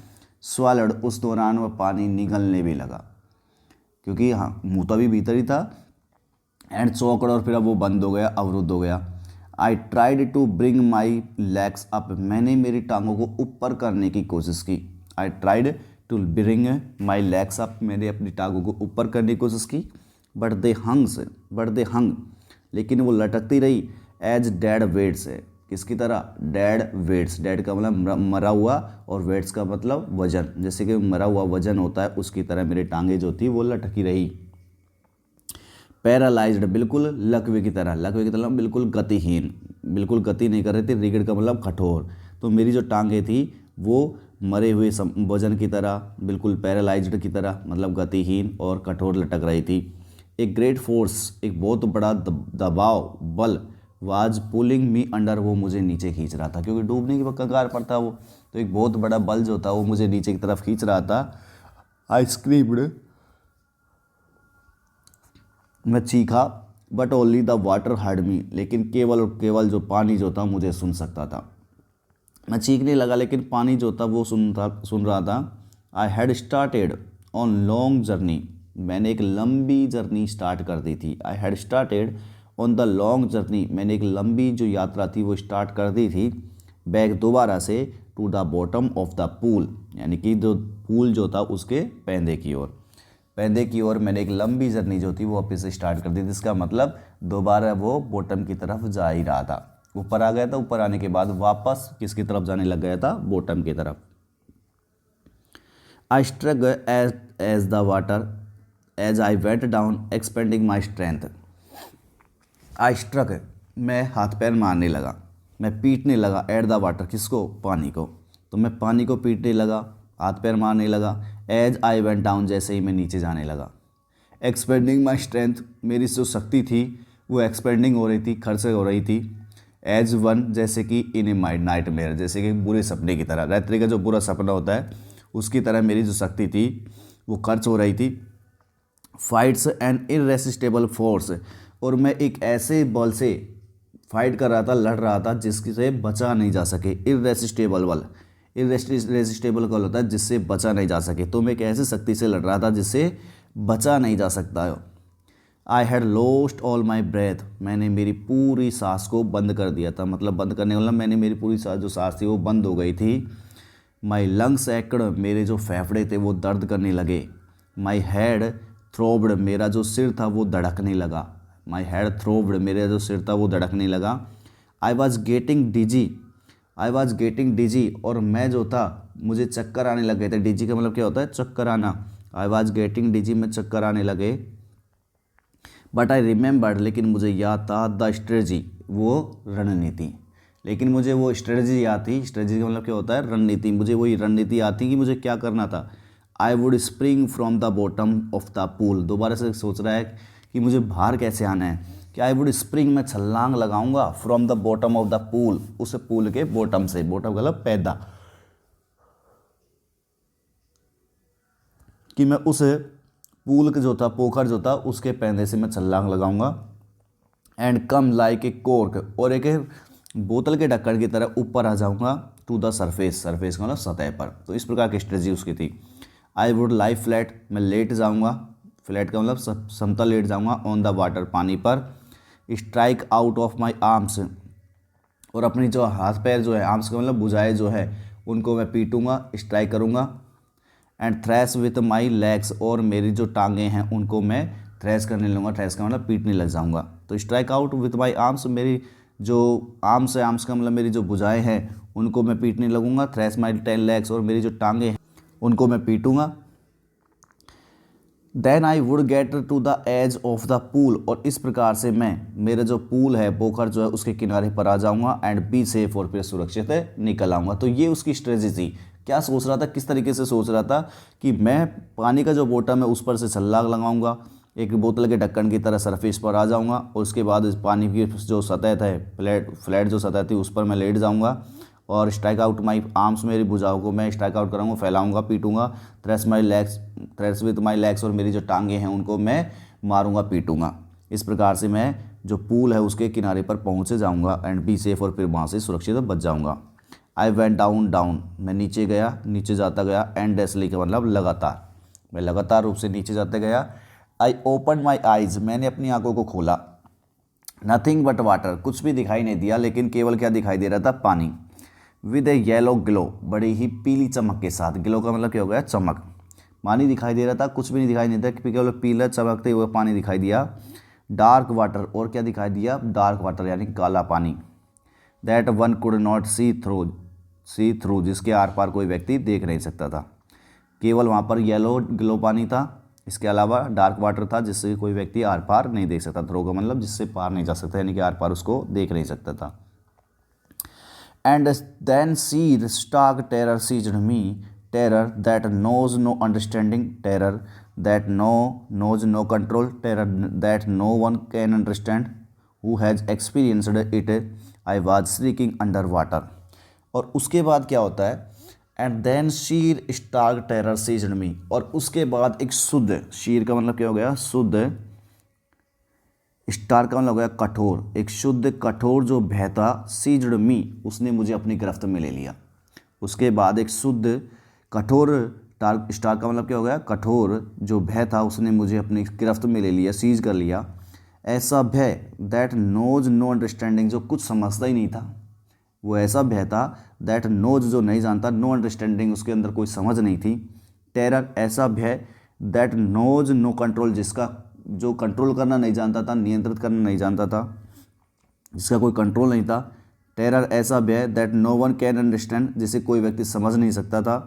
स्वालड, उस दौरान वह पानी निगलने भी लगा, क्योंकि हाँ मुँह तो अभी भीतर ही था। एंड चौकड़, और फिर अब वो बंद हो गया, अवरुद्ध हो गया। I tried to bring my legs up, मैंने मेरी टांगों को ऊपर करने की कोशिश की। I tried to bring my legs up, मैंने अपनी टांगों को ऊपर करने की कोशिश की। बट दे हंग, लेकिन वो लटकती रही। एज डेड वेट्स, है किसकी तरह, डेड वेट्स। डेड का मतलब मरा हुआ, और वेट्स का मतलब वजन, जैसे कि मरा हुआ वजन होता है उसकी तरह मेरी टांगे जो थी वो लटकी रही। पैरालाइज्ड, बिल्कुल लकवे की तरह बिल्कुल गतिहीन, बिल्कुल गति नहीं कर रही थी। रिगिड का मतलब कठोर। तो मेरी जो टांगे थी वो मरे हुए वजन की तरह, बिल्कुल पैरालाइज्ड की तरह, मतलब गतिहीन और कठोर लटक रही थी। एक ग्रेट फोर्स, एक बहुत बड़ा दबाव, बल, वाज पुलिंग मी अंडर, वो मुझे नीचे खींच रहा था, क्योंकि डूबने की कगार पर था वो। तो एक बहुत बड़ा बल जो था वो मुझे नीचे की तरफ खींच रहा था। आई स्क्रीम्ड, मैं चीखा। But only the water heard me, लेकिन केवल और केवल जो पानी जो था मुझे सुन सकता था। मैं चीखने लगा लेकिन पानी जो था वो सुन रहा था। I had started on long journey, मैंने एक लंबी जर्नी स्टार्ट कर दी थी। I had started on the long journey, मैंने एक लंबी जो यात्रा थी वो स्टार्ट कर दी थी। बैक, दोबारा से, to the bottom of the pool, यानी कि जो पूल जो था उसके पैंदे की ओर मैंने एक लंबी जर्नी जो थी वो वापस से स्टार्ट कर दी थी। इसका मतलब दोबारा वो बॉटम की तरफ जा ही रहा था। ऊपर आ गया था, ऊपर आने के बाद वापस किसकी तरफ जाने लग गया था, बॉटम की तरफ। I struck as the water as I went down expending my strength. I struck, मैं हाथ पैर मारने लगा, मैं पीटने लगा। एट द वाटर, किसको, पानी को। तो मैं पानी को पीटने लगा, हाथ पैर मारने लगा। एज आई वेंट डाउन, जैसे ही मैं नीचे जाने लगा। एक्सपेंडिंग माई स्ट्रेंथ, मेरी जो शक्ति थी वो एक्सपेंडिंग हो रही थी, खर्च हो रही थी। एज वन, जैसे कि इन ए माई नाइट मेयर, जैसे कि बुरे सपने की तरह, रात्रि का जो बुरा सपना होता है उसकी तरह मेरी जो शक्ति थी वो खर्च हो रही थी। फाइट्स एन इनरेसिस्टेबल फोर्स, और मैं एक ऐसे बल से फाइट कर रहा था, लड़ रहा था जिससे बचा नहीं जा सके। इररेसिस्टेबल बल, इररेसिस्टेबल बल होता है जिससे बचा नहीं जा सके। तो मैं एक ऐसी शक्ति से लड़ रहा था जिससे बचा नहीं जा सकता है। I had lost all my breath, मैंने मेरी पूरी सांस को बंद कर दिया था, मतलब बंद करने वाला, मैंने मेरी पूरी सांस जो सांस थी वो बंद हो गई थी। माई लंग्स एक्ड, मेरे जो फेफड़े थे वो दर्द करने लगे। माई हेड थ्रोब्ड, मेरा जो सिर था वो धड़कने लगा। माई हेड थ्रोब्ड, मेरा जो सिर था वो धड़कने लगा। आई वॉज गेटिंग डिजी, और मैं जो था मुझे चक्कर आने लग गए थे। डिजी का मतलब क्या होता है, चक्कर आना। आई वॉज गेटिंग डिजी, में चक्कर आने लगे। बट आई रिमेंबर्ड, लेकिन मुझे याद था, द स्ट्रेटजी, वो रणनीति। लेकिन मुझे वो स्ट्रेटजी याद थी। स्ट्रेटजी का मतलब क्या होता है? रणनीति। मुझे वही रणनीति याद थी कि मुझे क्या करना था। I would spring from the bottom of the pool. दोबारा से सोच रहा है कि मुझे बाहर कैसे आना है। कि आई वुड स्प्रिंग, मैं छलांग लगाऊंगा, from the bottom of the pool, उस पूल के बॉटम से। बॉटम मतलब पैदा, कि मैं उस पूल का जो था, पोखर जो था, उसके पैदे से मैं छलांग लगाऊंगा। And come like a cork, और एक बोतल के ढक्कन की तरह ऊपर आ जाऊंगा। टू द सरफेस, सरफेस का मतलब सतह पर। तो इस प्रकार की स्ट्रेटजी उसकी थी। आई वुड लाई फ्लैट, मैं लेट जाऊंगा। फ्लैट का मतलब समतल लेट जाऊंगा। ऑन द वाटर, पानी पर। Strike out of my arms, और अपनी जो हाथ पैर जो है, आर्म्स का मतलब भुजाएं जो है, उनको मैं पीटूंगा, स्ट्राइक करूंगा। And trash with my legs, और मेरी जो टांगें हैं उनको मैं थ्रैश करने लूँगा। थ्रैश का मतलब पीटने लग जाऊंगा। तो strike out with my arms, मेरी जो आर्म्स है, आर्म्स का मतलब मेरी जो भुजाएं हैं उनको मैं पीटने लगूंगा। थ्रैश माई 10 लेग्स, और मेरी जो टांगें हैं उनको मैं पीटूंगा। Then I would get to the edge of the pool, और इस प्रकार से मैं, मेरा जो पूल है, पोखर जो है, उसके किनारे पर आ जाऊंगा। एंड बी सेफ, और फिर सुरक्षित निकल आऊंगा। तो ये उसकी स्ट्रेटजी थी। क्या सोच रहा था, किस तरीके से सोच रहा था कि मैं पानी का जो बॉटम है उस पर से छलांग लगाऊंगा, एक बोतल के ढक्कन की तरह सरफेस पर आ जाऊंगा, और उसके बाद इस पानी की जो सतह है, फ्लैट जो सतह थी, उस पर मैं लेट जाऊंगा। और स्ट्राइक आउट माई आर्म्स, मेरी भुजाओं को मैं स्ट्राइक आउट करूँगा, फैलाऊंगा, पीटूंगा। थ्रेस विथ माई लेग्स, और मेरी जो टांगे हैं उनको मैं मारूंगा, पीटूंगा। इस प्रकार से मैं जो पूल है उसके किनारे पर पहुँचे जाऊँगा। एंड बी सेफ, और फिर वहाँ से सुरक्षित बच जाऊँगा। आई वेंट डाउन, डाउन, मैं नीचे गया, नीचे जाता गया। एंडलेसली का मतलब लगातार, मैं लगातार रूप से नीचे जाते गया। आई ओपन माई आइज, मैंने अपनी आंखों को खोला। नथिंग बट वाटर, कुछ भी दिखाई नहीं दिया, लेकिन केवल क्या दिखाई दे रहा था? पानी। विद ए येलो ग्लो, बड़ी ही पीली चमक के साथ। ग्लो का मतलब क्या हो गया? चमक। पानी दिखाई दे रहा था, कुछ भी नहीं दिखाई नहीं था, केवल पीला चमकते हुए पानी दिखाई दिया। डार्क वाटर, और क्या दिखाई दिया? डार्क वाटर यानी काला पानी। That one could not see through, जिसके आर पार कोई व्यक्ति देख नहीं सकता था। केवल वहाँ पर येलो ग्लो पानी था, इसके अलावा डार्क वाटर था जिससे कोई व्यक्ति आर पार नहीं देख सकता। थ्रो का मतलब जिससे पार नहीं जा सकता, यानी कि आर पार उसको देख नहीं सकता था। And then sheer stark terror seized me, terror that knows no understanding, terror that knows no control, terror that no one can understand who has experienced it. I was shrieking underwater. और उसके बाद क्या होता है? And then sheer stark terror seized me, और उसके बाद एक शुद्ध, शीर का मतलब क्या हो गया? शुद्ध, स्टार का मतलब हो गया कठोर, एक शुद्ध कठोर जो भय था, सीज्ड मी, उसने मुझे अपनी गिरफ्त में ले लिया। उसके बाद एक शुद्ध कठोर, स्टार का मतलब क्या हो गया? कठोर जो भय था, उसने मुझे अपनी गिरफ्त में ले लिया, सीज कर लिया। ऐसा भय, दैट नोज नो अंडरस्टैंडिंग, जो कुछ समझता ही नहीं था। वो ऐसा भय था, दैट नोज जो नहीं जानता, नो अंडरस्टैंडिंग उसके अंदर कोई समझ नहीं थी। टेरर ऐसा भय, दैट नोज नो कंट्रोल, जिसका जो कंट्रोल करना नहीं जानता था, नियंत्रित करना नहीं जानता था, जिसका कोई कंट्रोल नहीं था। टेरर ऐसा भय, that no one can understand, जिसे कोई व्यक्ति समझ नहीं सकता था।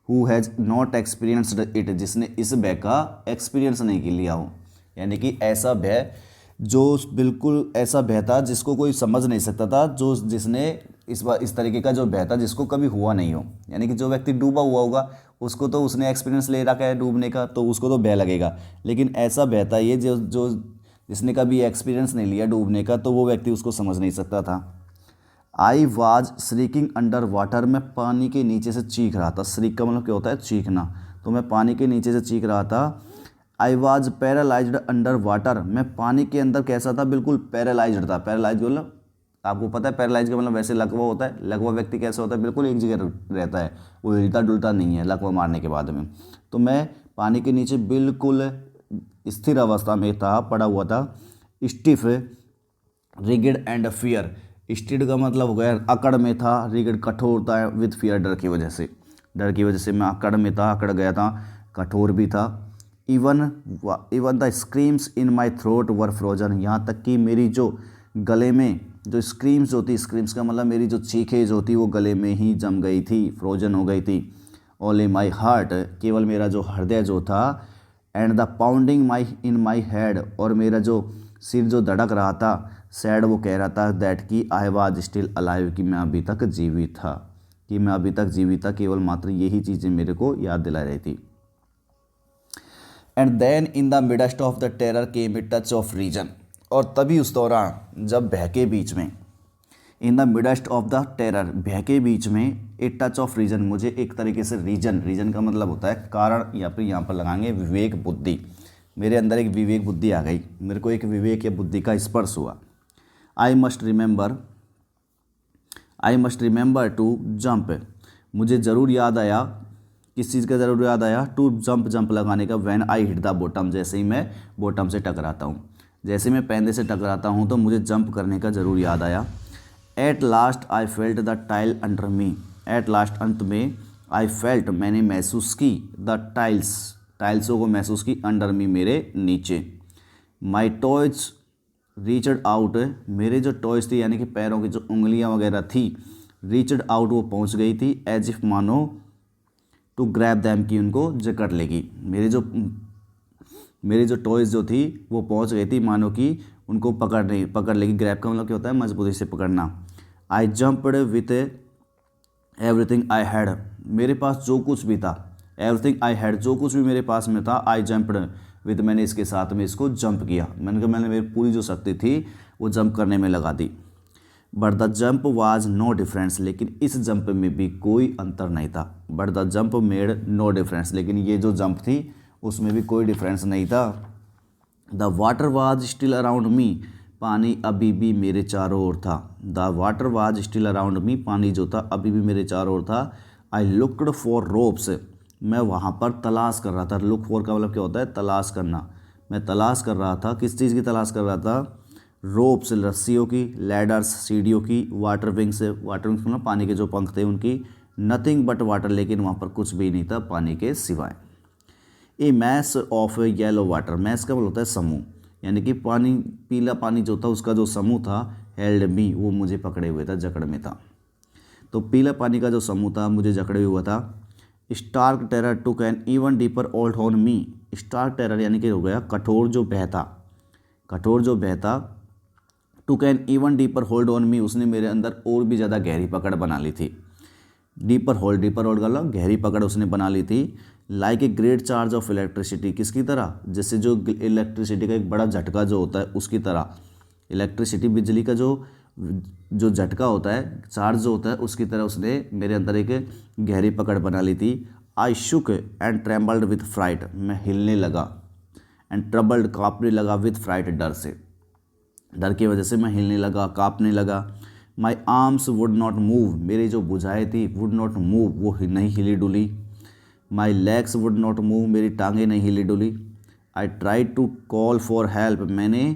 Who has not experienced it, जिसने इस भय का एक्सपीरियंस नहीं लिया हो। यानी कि ऐसा भय जो बिल्कुल ऐसा भय था जिसको कोई समझ नहीं सकता था, जो जिसने इस तरीके का जो भय था जिसको कभी हुआ नहीं हो। यानी कि जो व्यक्ति डूबा हुआ होगा उसको तो उसने एक्सपीरियंस ले रखा है डूबने का, तो उसको तो भय लगेगा। लेकिन ऐसा भय था ये जो जो जिसने कभी एक्सपीरियंस नहीं लिया डूबने का, तो वो व्यक्ति उसको समझ नहीं सकता था। I was shrieking under water, मैं पानी के नीचे से चीख रहा था। श्रीक का मतलब क्या होता है? चीखना। तो मैं पानी के नीचे से चीख रहा था। I was paralysed under water, मैं पानी के अंदर कैसा था? बिल्कुल पैरालाइज्ड था। पैरालाइज मतलब आपको पता है पैरालाइज का मतलब वैसे लकवा होता है। लकवा व्यक्ति कैसा होता है? बिल्कुल एक जगह रहता है, वो हिलता डुलता नहीं है लकवा मारने के बाद में। तो मैं पानी के नीचे बिल्कुल स्थिर अवस्था में था, पड़ा हुआ था। स्टिफ, रिगिड एंड फियर, स्टिड का मतलब हो गया अकड़ में था, रिगिड कठोर था, विद फियर डर की वजह से। डर की वजह से मैं अकड़ में था, अकड़ गया था, कठोर भी था। Even the screams in my throat were frozen, यहाँ तक कि मेरी जो गले में जो स्क्रीम्स होती, स्क्रीम्स का मतलब मेरी जो चीखें जो थी वो गले में ही जम गई थी, फ्रोजन हो गई थी। ओनली माई हार्ट, केवल मेरा जो हृदय जो था, and the pounding my in my head, और मेरा जो सिर जो धड़क रहा था, सैड वो कह रहा था दैट कि आई वाज स्टिल अलाइव, कि मैं अभी तक जीवित था, कि मैं अभी तक जीवित था। केवल मात्र यही चीज़ें मेरे को याद दिला रही थी। And then in the midst of the terror came a touch of reason, और तभी उस दौरान जब भय के बीच में, in the midst of the terror, भय के बीच में, ए टच ऑफ रीजन, मुझे एक तरीके से रीजन का मतलब होता है कारण, या फिर यहाँ पर लगाएंगे विवेक बुद्धि, मेरे अंदर एक विवेक बुद्धि आ गई, मेरे को एक विवेक या बुद्धि का स्पर्श हुआ। I must remember to jump, मुझे ज़रूर याद आया, किस चीज़ का ज़रूर याद आया, टू जंप लगाने का, when I hit the bottom, जैसे ही मैं बॉटम से टकराता हूँ, जैसे मैं पैंदे से टकराता हूँ तो मुझे जंप करने का ज़रूर याद आया। At last I felt the tile under me, at last अंत में, आई फेल्ट मैंने महसूस की, द टाइल्सों को महसूस की, अंडर मी मेरे नीचे। माई टॉयज रीचड आउट, मेरे जो टॉयज थी यानी कि पैरों की जो उंगलियां वगैरह थी, रीचड आउट वो पहुंच गई थी, एज इफ मानो टू ग्रैब दैम, की उनको जकड़ लेगी। मेरे जो टॉयज जो थी वो पहुंच गई थी, मानो कि उनको पकड़ लेगी। ग्रैब का मतलब क्या होता है, मजबूती से पकड़ना। I jumped with everything I had, मेरे पास जो कुछ भी था, एवरीथिंग आई हैड, जो कुछ भी मेरे पास में था, आई जंप्ड विथ, मैंने इसके साथ में इसको जंप किया, मैंने मेरी पूरी जो शक्ति थी वो जंप करने में लगा दी। But the jump was no difference, लेकिन इस जंप में भी कोई अंतर नहीं था। But the jump made no difference, लेकिन ये जो जंप थी उसमें भी कोई डिफरेंस नहीं था। The water was still around me, पानी अभी भी मेरे चारों ओर था। The water was still around me, पानी जो था अभी भी मेरे चारों ओर था। आई लुक्ड फॉर रोप्स, मैं वहाँ पर तलाश कर रहा था। लुक फॉर का मतलब क्या होता है, तलाश करना। मैं तलाश कर रहा था, किस चीज़ की तलाश कर रहा था, रोप्स रस्सियों की, लैडर्स सीढ़ियों की, वाटर विंग्स मतलब पानी के जो पंख थे उनकी, नथिंग बट वाटर, लेकिन वहाँ पर कुछ भी नहीं था पानी के सिवाय। A mass of yellow water, mass का मतलब होता है समूह, यानी कि पानी, पीला पानी जो था उसका जो समूह था, हेल्ड मी, वो मुझे पकड़े हुए था, जकड़ में था। तो पीला पानी का जो समूह था मुझे जकड़े हुआ था। Stark terror took an even deeper hold on me, stark terror यानी कि हो गया कठोर जो बहता, took an even deeper hold on me, उसने मेरे अंदर और भी ज़्यादा गहरी पकड़ बना ली थी। डीपर होल्ड का मतलब गहरी पकड़ उसने बना ली थी। Like a great charge of electricity, किसकी तरह, जैसे जो इलेक्ट्रिसिटी का एक बड़ा झटका जो होता है उसकी तरह, इलेक्ट्रिसिटी बिजली का जो झटका होता है, चार्ज जो होता है उसकी तरह उसने मेरे अंदर एक गहरी पकड़ बना ली थी। आई शुक एंड ट्रेम्बल्ड विथ फ्राइट, मैं हिलने लगा, एंड ट्रबल्ड कांपने लगा, विथ फ्राइट डर से, डर की वजह से मैं हिलने लगा, कांपने लगा। My arms would not move, मेरी जो भुजाएँ थी, वुड नॉट मूव, वो नहीं हिली डुली। My legs would not move, मेरी टांगें नहीं हिली डुली। I tried to call for help, मैंने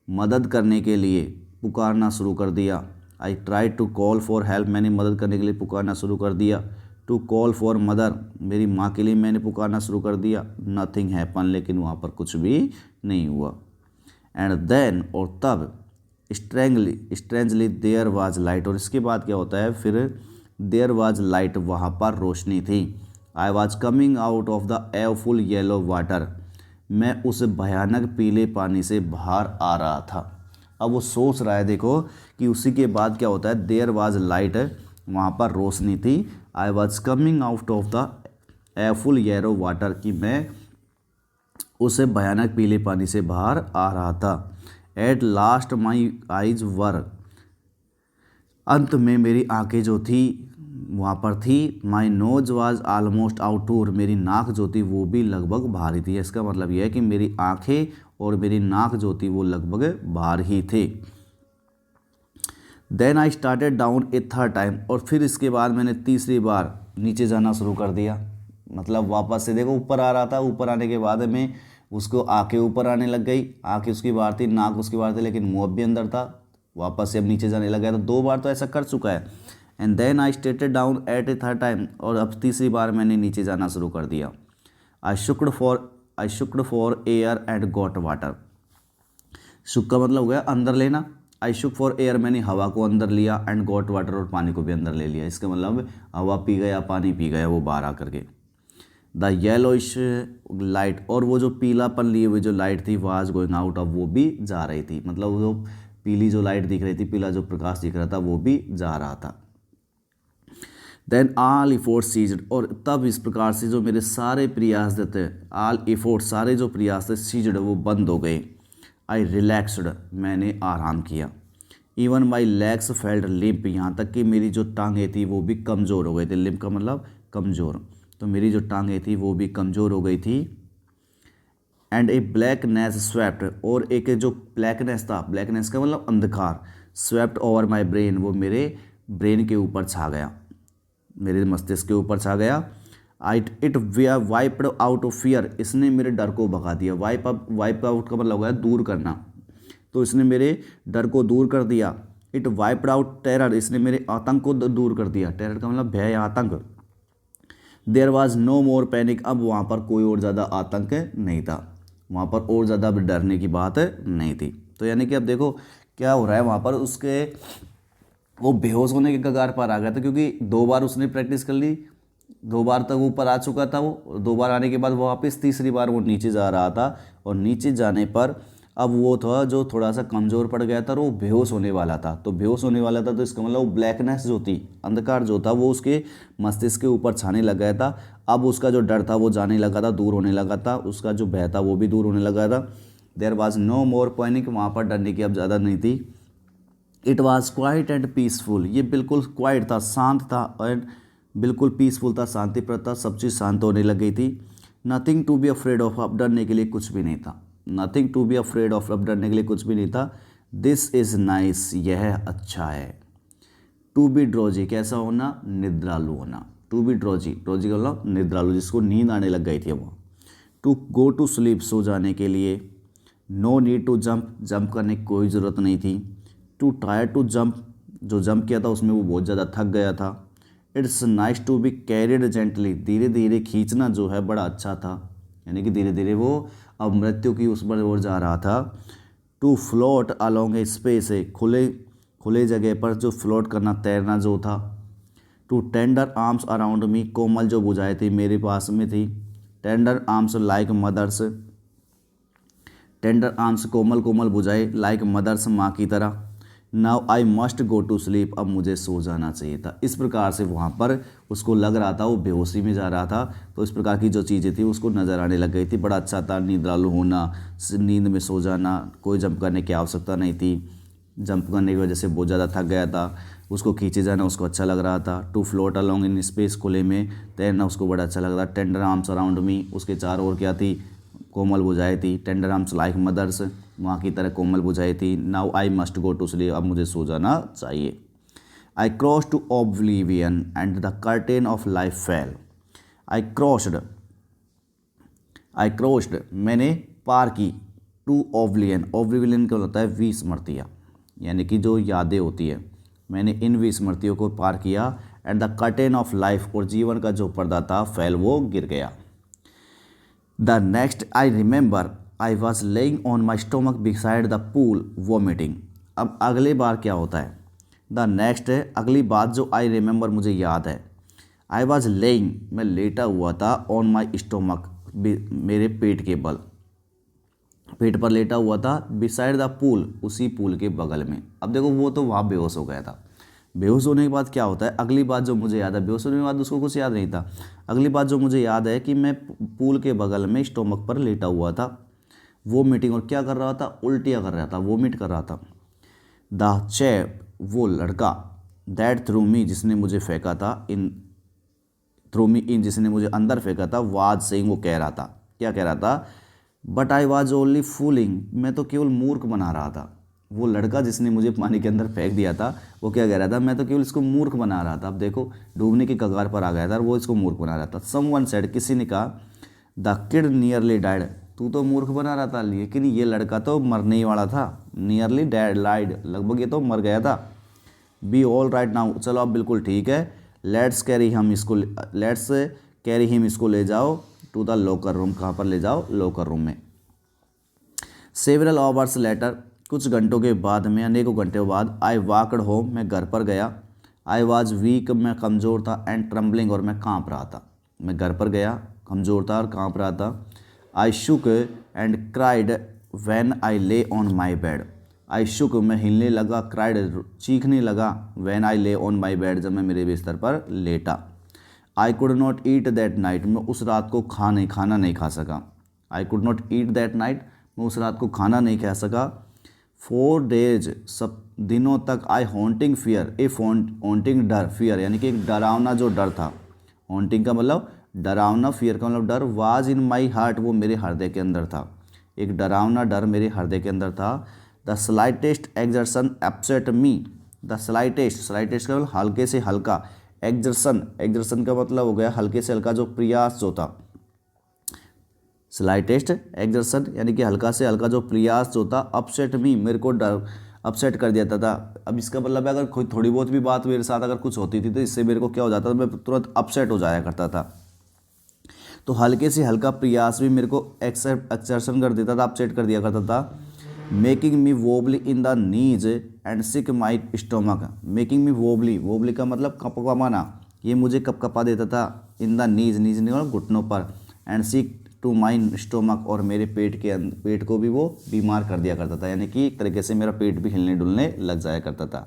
मदद करने के लिए पुकारना शुरू कर दिया। I tried to call for help, मैंने मदद करने के लिए पुकारना शुरू कर दिया। टू कॉल फॉर मदर, मेरी माँ के लिए मैंने पुकारना शुरू कर दिया। नथिंग हैपन, लेकिन वहाँ पर कुछ भी नहीं हुआ। एंड देन, और तब, स्ट्रेंजली देयर वाज लाइट, और इसके बाद क्या होता है फिर, देयर वाज लाइट, वहाँ पर रोशनी थी। I was coming out of the awful yellow water, मैं उस भयानक पीले पानी से बाहर आ रहा था। अब वो सोच रहा है, देखो कि उसी के बाद क्या होता है, देयर वाज लाइट, वहाँ पर रोशनी थी। I was coming out of the awful yellow water, कि मैं उसे भयानक पीले पानी से बाहर आ रहा था। At last my eyes were, अंत में मेरी आंखें जो थी वहाँ पर थी। My nose was almost outdoor, मेरी नाक जो थी वो भी लगभग बाहर ही थी। इसका मतलब यह है कि मेरी आंखें और मेरी नाक जो थी वो लगभग बाहर ही थे। Then I started down a third time, और फिर इसके बाद मैंने तीसरी बार नीचे जाना शुरू कर दिया। मतलब वापस से देखो ऊपर आ रहा था, ऊपर आने के बाद में उसको आंखें ऊपर आने लग गई, आंखें उसकी बाहर थी, नाक उसकी बाहर थी, लेकिन मुँह भी अंदर था। वापस से अब नीचे जाने लगा, तो 2 बार तो ऐसा कर चुका है। And then I started down at a third time, और अब तीसरी बार मैंने नीचे जाना शुरू कर दिया। I sucked for air and got water, suck का मतलब हो गया अंदर लेना, आई शुक फॉर एयर, मैंने हवा को अंदर लिया, एंड गॉट वाटर, और पानी को भी अंदर ले लिया। इसका मतलब हवा पी गया, पानी पी गया वो बाहर आकर के। द येलोइश लाइट, और वो जो पीलापन लिए हुई जो लाइट थी वाज गोइंग आउट ऑफ, वो भी जा रही थी। मतलब वो पीली जो लाइट दिख रही थी, पीला जो प्रकाश दिख रहा था वो भी जा रहा था। देन ऑल इफोर्ट्स सीज्ड, और तब इस प्रकार से जो मेरे सारे प्रयास थे, ऑल इफोर्ट्स सारे जो प्रयास थे, सीज्ड वो बंद हो गए। आई रिलैक्सड, मैंने आराम किया। Even my legs felt limp, यहाँ तक कि मेरी जो टांगें थी वो भी कमज़ोर हो गई थी। लिम्प का मतलब कमज़ोर, तो मेरी जो टांगें थी वो भी कमज़ोर हो गई थी। एंड ए ब्लैकनेस स्वेप्ट, और एक जो ब्लैकनेस था, ब्लैकनेस का मतलब अंधकार, स्वेप्ट ओवर माई ब्रेन, वो मेरे ब्रेन के ऊपर छा गया, मेरे मस्तिष्क के ऊपर छा गया। It wiped out of fear, इसने मेरे डर को भगा दिया। वाइप आउट का मतलब होगा दूर करना, तो इसने मेरे डर को दूर कर दिया। इट वाइप्ड आउट टेरर, इसने मेरे आतंक को दूर कर दिया। टेरर का मतलब भय, आतंक। There was no more panic, अब वहाँ पर कोई और ज़्यादा आतंक नहीं था, वहाँ पर और ज़्यादा डरने की बात नहीं थी। तो यानी कि अब देखो क्या हो रहा है वहाँ पर, उसके वो बेहोश होने के कगार पर आ गया था, क्योंकि 2 बार उसने प्रैक्टिस कर ली, 2 बार तक ऊपर आ चुका था वो। 2 बार आने के बाद वो वापस तीसरी बार वो नीचे जा रहा था, और नीचे जाने पर अब वो था जो थोड़ा सा कमज़ोर पड़ गया था और वो बेहोश होने वाला था। तो बेहोश होने वाला था, तो इसका मतलब वो ब्लैकनेस जो थी, अंधकार जो था, वो उसके मस्तिष्क के ऊपर छाने लग गया था। अब उसका जो डर था वो जाने लगा था, दूर होने लगा था, उसका जो भय था वो भी दूर होने लगा था। There was no more panic, वहाँ पर डरने की अब ज़्यादा नहीं थी। It was quiet and peaceful, ये बिल्कुल क्वाइट था, शांत था, और बिल्कुल पीसफुल था, शांतिप्रद था, सब चीज़ शांत होने लग गई थी। Nothing to be afraid of, अब डरने के लिए कुछ भी नहीं था। Nothing to be afraid of, अब डरने के लिए कुछ भी नहीं था। दिस इज़ नाइस, यह अच्छा है। टू बी ड्रोजी, कैसा होना, निद्रालु होना। टू बी ड्रोजी, ड्रोजी का मतलब निद्रालु, जिसको नींद आने लग गई थी वो। टू गो टू स्लीप, सो जाने के लिए। No need to jump, jump करने की कोई ज़रूरत नहीं थी। टू टायर टू जंप, जो जंप किया था उसमें वो बहुत ज़्यादा थक गया था। It's nice to be carried gently, धीरे धीरे खींचना जो है बड़ा अच्छा था, यानी कि धीरे धीरे वो अब मृत्यु की उस पर ओर जा रहा था। To float along a space, खुले जगह पर जो फ्लोट करना, तैरना जो था। Two tender arms around me, कोमल जो भुजाएं थी मेरे पास में थी। Tender arms like mothers, tender arms कोमल कोमल भुजाएं, लाइक मदर्स माँ की तरह। Now I must go to sleep, अब मुझे सो जाना चाहिए था। इस प्रकार से वहाँ पर उसको लग रहा था, वो बेहोशी में जा रहा था, तो इस प्रकार की जो चीज़ें थी उसको नज़र आने लग गई थी। बड़ा अच्छा था, निद्रालु होना, नींद में सो जाना, कोई जंप करने की आवश्यकता नहीं थी, जंप करने की वजह से बहुत ज़्यादा थक गया था, उसको खींचे जाना उसको अच्छा लग रहा था। To float along in space, खुले में तैरना उसको बड़ा अच्छा लग रहा था। टेंडर आर्म्स अराउंड मी, उसके चारों ओर क्या थी, कोमल भुजाएं थी। टेंडर आर्म्स लाइक मदर्स, माँ की तरह कोमल भुजाएं थी। Now I must go to sleep, अब मुझे सो जाना चाहिए। I cross to oblivion and the curtain of life fell. I crossed, मैंने पार की। टू ओब्लिवियन, ओब्लिवियन क्या होता है, विस्मृतियाँ, यानी कि जो यादें होती है, मैंने इन विस्मृतियों को पार किया। And the curtain of life, और जीवन का जो पर्दा था फेल, वो गिर गया। The next I remember I was laying on my stomach beside the pool vomiting. अब अगली बार क्या होता है, द नेक्स्ट है अगली बात जो आई रिमेंबर मुझे याद है। आई वॉज लेइंग, मैं लेटा हुआ था, ऑन माई स्टोमक, मेरे पेट के बल, पेट पर लेटा हुआ था, बिसाइड द पूल, उसी पूल के बगल में। अब देखो वो तो वहाँ बेहोश हो गया था। बेहोश होने के बाद क्या होता है, अगली बात जो मुझे याद है, बेहोश होने के बाद उसको कुछ याद नहीं था। अगली बात जो मुझे याद है कि मैं पूल के बगल में स्टोमक पर लेटा हुआ था, वो मीटिंग, और क्या कर रहा था, उल्टियाँ कर रहा था, वोमिट कर रहा था। द चैप, वो लड़का, दैट थ्रू मी, जिसने मुझे फेंका था, इन थ्रू मी इन, जिसने मुझे अंदर फेंका था, वाज सेइंग, वो कह रहा था, क्या कह रहा था, but I was only fooling, मैं तो केवल मूर्ख बना रहा था। वो लड़का जिसने मुझे पानी के अंदर फेंक दिया था, वो क्या कह रहा था, मैं तो केवल इसको मूर्ख बना रहा था। अब देखो डूबने की कगार पर आ गया था और वो इसको मूर्ख बना रहा था। समवन सेड, किसी ने कहा, द किड नियरली डाइड, तू तो मूर्ख बना रहा था, लेकिन ये लड़का तो मरने ही वाला था। नियरली डाइड, लगभग ये तो मर गया था। बी ऑल राइट नाउ, चलो अब बिल्कुल ठीक है। लेट्स कैरी हिम, इसको ले जाओ टू द लॉकर रूम, कहाँ पर ले जाओ, लॉकर रूम में। सेवरल आवर्स लेटर, कुछ घंटों के बाद में, अनेकों घंटों बाद, आई वॉकड होम, मैं घर पर गया। आई वॉज वीक, मैं कमज़ोर था, एंड ट्रम्बलिंग, और मैं काँप रहा था। मैं घर पर गया, कमज़ोर था और काँप रहा था। आई शुक एंड क्राइड व्हेन आई ले ऑन माई बेड। आई शुक, मैं हिलने लगा, क्राइड, चीखने लगा, व्हेन आई ले ऑन माई बेड, जब मैं मेरे बिस्तर पर लेटा। I could not eat that night, मैं उस रात को खाना नहीं खा सका। I could not eat that night, मैं उस रात को खाना नहीं खा सका। 4 डेज, सब दिनों तक। आई हॉन्टिंग फियर, ए हॉन्टिंग डर, फियर यानी कि एक डरावना जो डर था। हॉन्टिंग का मतलब डरावना, फियर का मतलब डर। वाज इन माई हार्ट, वो मेरे हृदय के अंदर था। एक डरावना डर मेरे हृदय के अंदर था। The slightest exertion upset me, the slightest का मतलब हल्के से हल्का, एक्सर्शन का मतलब हो गया हल्के से हल्का जो प्रयास जो था। स्लाइटेस्ट एक्सर्शन यानी कि हल्का से हल्का जो प्रयास जो था। अपसेट मी, मेरे को डर अपसेट कर देता था। अब इसका मतलब है अगर कोई थोड़ी बहुत भी बात मेरे साथ अगर कुछ होती थी तो इससे मेरे को क्या हो जाता था, मैं तुरंत अपसेट हो जाया करता था। तो हल्के से हल्का प्रयास भी मेरे को एक्सर्शन कर देता था, अपसेट कर दिया करता था। Making me wobbly in the knees and sick my stomach, making me wobbly का मतलब कपकपाना, ये मुझे कपकपा देता था। इन द नीज ने घुटनों पर, and sick to my stomach, और मेरे पेट को भी वो बीमार कर दिया करता था, यानी कि एक तरीके से मेरा पेट भी हिलने डुलने लग जाया करता था।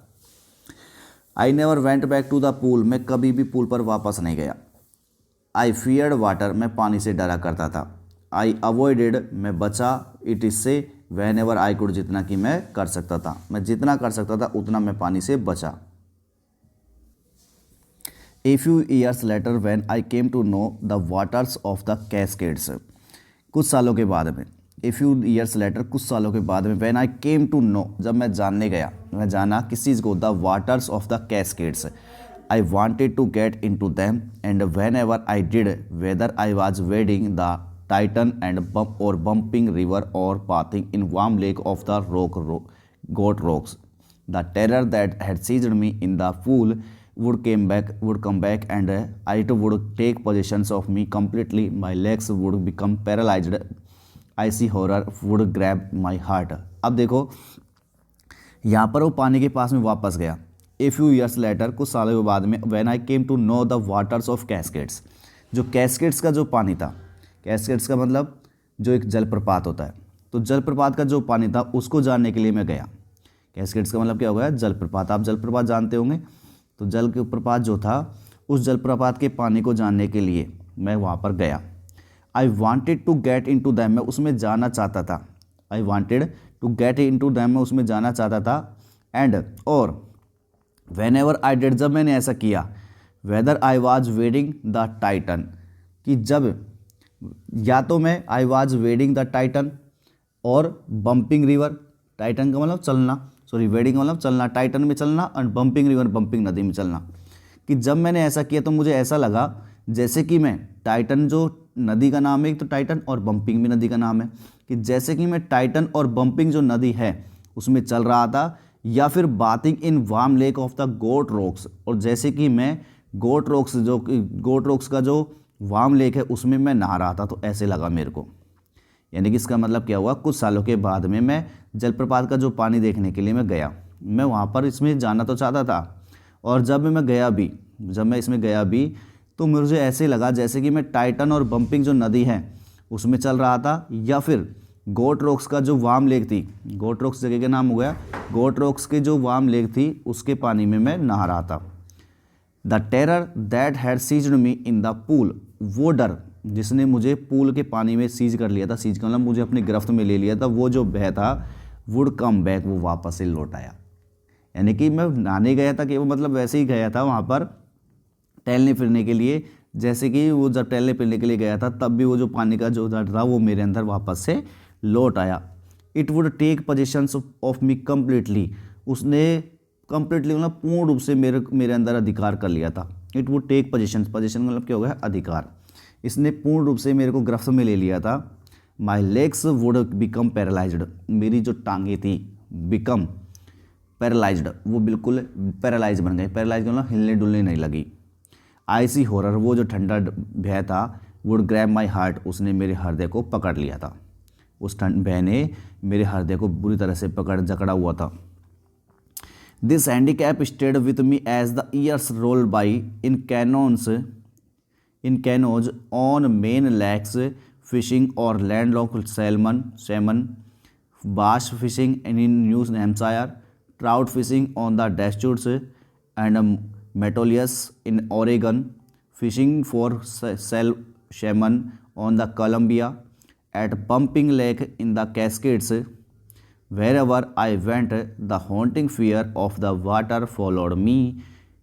I never went back to the pool, मैं कभी भी पूल पर वापस नहीं गया। आई फियर्ड वाटर, मैं पानी से डरा करता था। आई अवॉइडेड, मैं बचा, इट इससे, वैन एवर आई कुड, जितना कि मैं कर सकता था, मैं जितना कर सकता था उतना मैं पानी से बचा। A few years later when I came to know the waters of the Cascades, कुछ सालों के बाद में, ए फ्यू ईयर्स लेटर, कुछ सालों के बाद में, when I came to know, जब मैं जानने गया, मैं जाना किस चीज़ को, the waters of the Cascades. I wanted to get into them, and whenever I did, whether I was wading the Tieton and bump और बम्पिंग रिवर और bathing in warm lake of the Goat Rocks, the terror that had seized me in the pool would come back and it would take possession of me completely. My legs would become paralyzed. Icy horror would grab my heart. अब देखो यहाँ पर वो पानी के पास में वापस गया। A few years later, कुछ सालों के बाद में, when I came to know the waters of cascades, जो कैस्केड्स का जो पानी था, कैस्केड्स का मतलब जो एक जलप्रपात होता है, तो जलप्रपात का जो पानी था उसको जानने के लिए मैं गया। कैस्केड्स का मतलब क्या हो गया, जलप्रपात, आप जलप्रपात जानते होंगे। तो जल के प्रपात जो था, उस जलप्रपात के पानी को जानने के लिए मैं वहाँ पर गया। I wanted to get into them, मैं उसमें जाना चाहता था। I wanted to get into them, मैं उसमें जाना चाहता था। एंड और वेन एवर आई डिड, जब मैंने ऐसा किया, weather I was wading the Titan, कि जब या तो मैं आई वॉज वेडिंग द टाइटन और बम्पिंग रिवर, टाइटन का मतलब चलना, सॉरी वेडिंग का मतलब चलना, टाइटन में चलना, और बम्पिंग रिवर, बम्पिंग नदी में चलना, कि जब मैंने ऐसा किया तो मुझे ऐसा लगा जैसे कि मैं टाइटन जो नदी का नाम है, तो टाइटन और बम्पिंग भी नदी का नाम है, कि जैसे कि मैं टाइटन और बम्पिंग जो नदी है उसमें चल रहा था, या फिर bathing in warm lake of the Goat Rocks, और जैसे कि मैं गोट रॉक्स का जो वार्म लेक है उसमें मैं नहा रहा था, तो ऐसे लगा मेरे को। यानी कि इसका मतलब क्या हुआ, कुछ सालों के बाद में मैं जलप्रपात का जो पानी देखने के लिए मैं गया। मैं वहाँ पर इसमें जाना तो चाहता था, और जब मैं इसमें गया भी तो मुझे ऐसे लगा जैसे कि मैं टाइटन और बम्पिंग जो नदी है उसमें चल रहा था, या फिर गोट रॉक्स का जो वार्म लेक थी, गोट रॉक्स जगह का नाम हो गया, गोट रॉक्स की जो वार्म लेक थी उसके पानी में मैं नहा रहा था। The terror that had seized me in the pool, वो डर जिसने मुझे पूल के पानी में सीज कर लिया था, सीज का मतलब मुझे अपनी गिरफ्त में ले लिया था, वो जो भय था, वुड कम बैक, वो वापस से लौट आया। यानी कि मैं नहाने गया था कि वो मतलब वैसे ही गया था वहाँ पर टहलने फिरने के लिए, जैसे कि वो जब टहलने फिरने के लिए गया था तब भी वो जो पानी का जो डर था वो मेरे अंदर वापस से लौट आया। It would take possession of me completely, उसने कम्प्लीटली मतलब पूर्ण रूप से मेरे अंदर अधिकार कर लिया था। इट वुड टेक पोजीशन मतलब क्या हो गया, अधिकार, इसने पूर्ण रूप से मेरे को गिरफ्त में ले लिया था। माई लेग्स वुड बिकम पैरालाइज्ड, मेरी जो टांगे थी बिकम पैरालाइज्ड, वो बिल्कुल पैरालाइज बन गई, पैरालाइज मतलब हिलने डुलने नहीं लगी। आईसी हॉरर, वो जो ठंडा भय था, वुड ग्रैब माई हार्ट, उसने मेरे हृदय को पकड़ लिया था। उस ठंड भय ने मेरे हृदय को बुरी तरह से जकड़ा हुआ था। This handicap stayed with me as the years roll by in canoes on Maine lakes fishing और landlock salmon bass fishing in New Hampshire, trout fishing on the Deschutes and Metolius in Oregon, fishing for salmon on the Columbia, at Pumping Lake in the Cascades. Wherever I went, the haunting fear of the water followed me.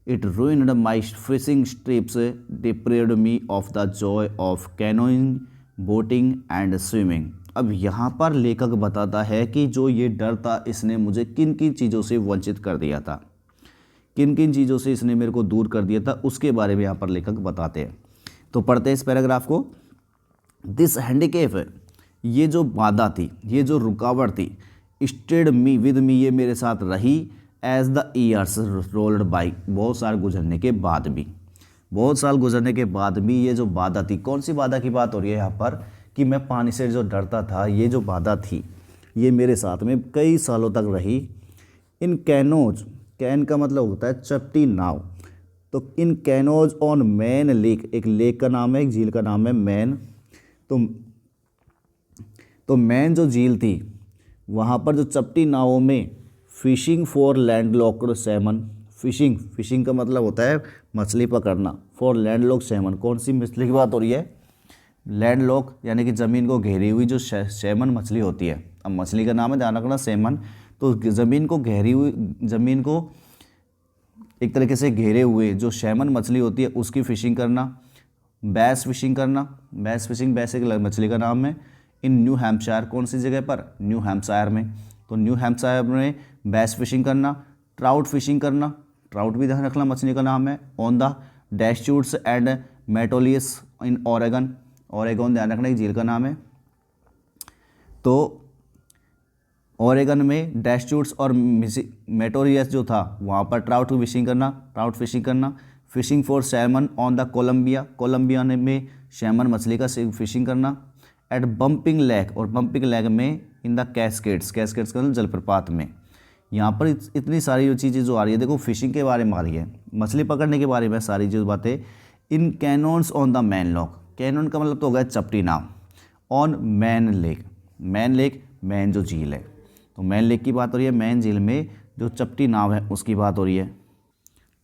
It ruined my fishing trips, deprived me of the joy of canoeing, boating and swimming. अब यहाँ पर लेखक बताता है कि जो ये डर था इसने मुझे किन किन चीज़ों से वंचित कर दिया था, किन किन चीज़ों से इसने मेरे को दूर कर दिया था, उसके बारे में यहाँ पर लेखक बताते हैं। तो पढ़ते हैं इस पैराग्राफ को। दिस हैंडीकैप, ये जो बाधा थी, ये जो रुकावट थी, स्टेड मी विद मी, ये मेरे साथ रही, as the years rolled by, बहुत साल गुजरने के बाद भी, बहुत साल गुजरने के बाद भी ये जो बाधा थी, कौन सी बाधा की बात हो रही है यहाँ पर, कि मैं पानी से जो डरता था, ये जो बाधा थी ये मेरे साथ में कई सालों तक रही। इन कैनोज, कैन का मतलब होता है चपटी नाव, तो इन कैनोज ऑन मैन लेक, एक लेक का नाम है, एक झील का नाम है मैन। तो मैन जो झील थी वहाँ पर जो चपटी नावों में fishing for landlocked Simon, fishing का मतलब होता है मछली पकड़ना, फॉर लैंडलॉक्ड सैमन, कौन सी मछली की बात हो रही है, लैंडलॉक यानी कि ज़मीन को घेरी हुई जो सैमन मछली होती है। अब मछली का नाम है, ध्यान रखना, सैमन। तो ज़मीन को घेरी हुई, ज़मीन को एक तरीके से घेरे हुए जो सैमन मछली होती है उसकी फ़िशिंग करना, बैस फिशिंग करना, बैस एक मछली का नाम है। इन न्यू हैम्पशायर, कौन सी जगह पर, न्यू हैम्पशायर में, तो न्यू हैम्पशायर में बैस फिशिंग करना, ट्राउट फिशिंग करना, ट्राउट भी ध्यान रखना मछली का नाम है। On the Deschutes and Metolius in Oregon, Oregon ध्यान रखना एक झील का नाम है। तो ओरेगन में डेस्चूट्स और मेटोरियस जो था वहाँ पर ट्राउट फिशिंग करना, fishing for salmon on the Columbia में सैमन मछली का फिशिंग करना। एट बम्पिंग लेक, और बम्पिंग लेक में इन द कैस्केड्स का मतलब जलप्रपात में। यहाँ पर इतनी सारी जो चीज़ें जो आ रही है, देखो फिशिंग के बारे में आ रही है, मछली पकड़ने के बारे में सारी जो बातें। In canoes on the Maine lake, canoe का मतलब तो हो गया चपटी नाव, ऑन मैन लेक, मैन जो झील है, तो मैन लेक की बात हो रही है, मैन झील में जो चपटी नाव है उसकी बात हो रही है।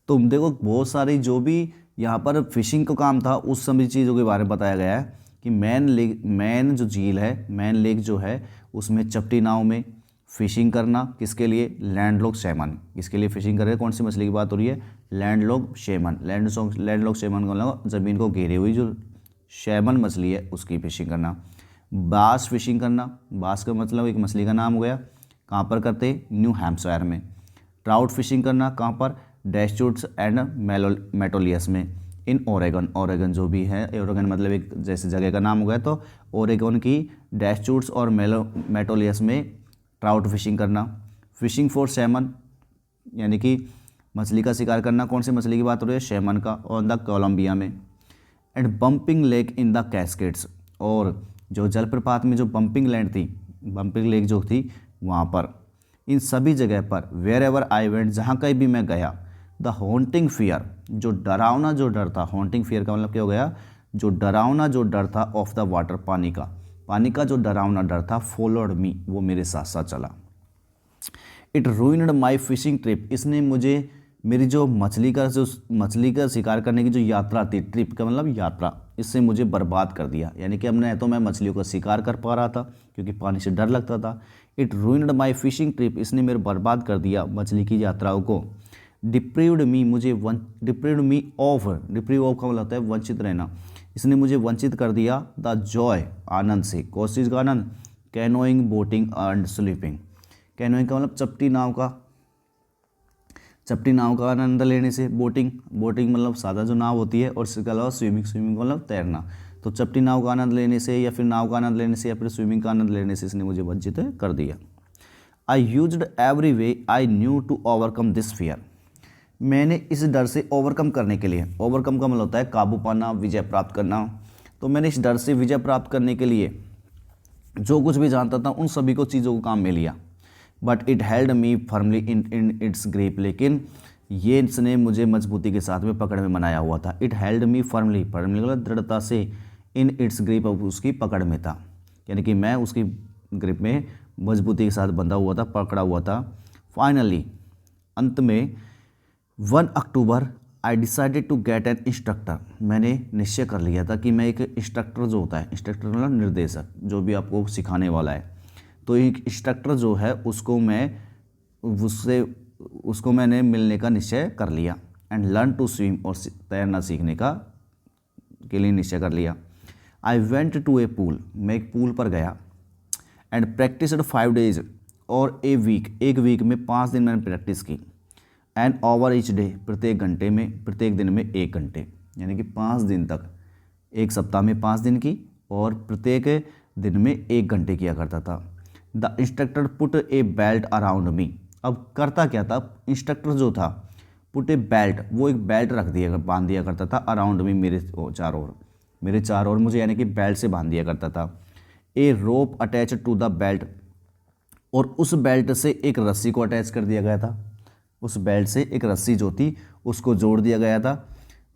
तो देखो बहुत सारी जो भी यहाँ पर फिशिंग का काम था उस सभी चीज़ों के बारे में बताया गया है कि मैन जो झील है, मैन लेक जो है उसमें चपटी नाव में फिशिंग करना, किसके लिए, लैंडलॉक सैमन, इसके लिए फिशिंग कर रहे हैं। कौन सी मछली की बात हो रही है, लैंडलॉक सैमन, लैंडलॉक सैमन का मतलब ज़मीन को घेरे हुई जो सैमन मछली है उसकी फिशिंग करना। बास फिशिंग करना, बास का मतलब एक मछली का नाम हो गया, कहाँ पर करते, न्यू हैम्पशायर में। ट्राउट फिशिंग करना कहाँ पर, डेस्चूट्स एंड मेटोलियस में। इन ओरेगन जो भी है, ओरेगन मतलब एक जैसे जगह का नाम हो गया, तो ओरेगन की डेस्चूट्स और मेटोलियस में ट्राउट फिशिंग करना। फिशिंग फॉर सैमन यानी कि मछली का शिकार करना, कौन सी मछली की बात हो रही है, सैमन का, ऑन द कोलंबिया में। And bumping lake in the cascades, और जो जलप्रपात में जो बम्पिंग लेक जो थी वहाँ पर, इन सभी जगह पर, वेयर एवर आई वेंट, जहाँ कहीं भी मैं गया, द हॉन्टिंग फियर, जो डरावना जो डर था, हॉन्टिंग फियर का मतलब क्या हो गया, जो डरावना जो डर था, ऑफ द वाटर, पानी का जो डरावना डर था, फॉलोड मी, वो मेरे साथ साथ चला। इट रूइनड माई फिशिंग ट्रिप, इसने मुझे मेरी जो मछली का शिकार करने की जो यात्रा थी, ट्रिप का मतलब यात्रा, इससे मुझे बर्बाद कर दिया। यानी कि अब न तो मैं मछलियों का शिकार कर पा रहा था क्योंकि पानी से डर लगता था। इट रूइनड माई फिशिंग ट्रिप, इसने मेरे बर्बाद कर दिया मछली की यात्राओं को। डिप्रीव्ड मी ऑफ का मतलब होता है वंचित रहना, इसने मुझे वंचित कर दिया द जॉय, आनंद से, कौन चीज़ का आनंद, canoeing, boating and sleeping. Canoeing का मतलब चपटी नाव का आनंद लेने से, बोटिंग मतलब सादा जो नाव होती है, और इसके अलावा स्विमिंग का मतलब तैरना। तो चपटी नाव का आनंद लेने से, या फिर नाव का आनंद लेने से, या फिर स्विमिंग का आनंद लेने से इसने मुझे वंचित कर दिया। I used every way I knew to overcome this fear, मैंने इस डर से ओवरकम करने के लिए, ओवरकम का मतलब होता है काबू पाना, विजय प्राप्त करना, तो मैंने इस डर से विजय प्राप्त करने के लिए जो कुछ भी जानता था उन सभी को चीज़ों को काम में लिया। But it held me firmly in its grip, लेकिन ये इसने मुझे मजबूती के साथ में पकड़ में बनाया हुआ था। It held me firmly, firmly मतलब दृढ़ता से, इन इट्स ग्रिप, उसकी पकड़ में था, यानी कि मैं उसकी ग्रिप में मजबूती के साथ बंधा हुआ था, पकड़ा हुआ था। फाइनली, अंत में 1 October I decided to get an instructor, मैंने निश्चय कर लिया था कि मैं एक इंस्ट्रक्टर जो होता है, इंस्ट्रक्टर मतलब निर्देशक, जो भी आपको सिखाने वाला है, तो एक इंस्ट्रक्टर जो है उसको मैंने मिलने का निश्चय कर लिया। एंड लर्न टू स्विम, और तैरना सीखने के लिए निश्चय कर लिया। I went to a pool, मैं एक पूल पर गया। एंड प्रैक्टिस्ड 5 डेज, और एक वीक में 5 दिन मैंने प्रैक्टिस की। एंड ओवर ईच डे, प्रत्येक दिन में 1 घंटे, यानी कि 5 दिन तक, एक सप्ताह में 5 दिन की, और प्रत्येक दिन में 1 घंटे किया करता था। The instructor put A belt around me, अब करता क्या था इंस्ट्रक्टर जो था, पुट ए बेल्ट, वो एक बेल्ट बांध दिया करता था अराउंड मी, मेरे चारों ओर मुझे, यानी कि बेल्ट से बांध दिया करता था। ए रोप अटैच टू द बेल्ट, और उस बेल्ट से एक रस्सी को अटैच कर दिया गया था, उस बेल्ट से एक रस्सी जो थी उसको जोड़ दिया गया था।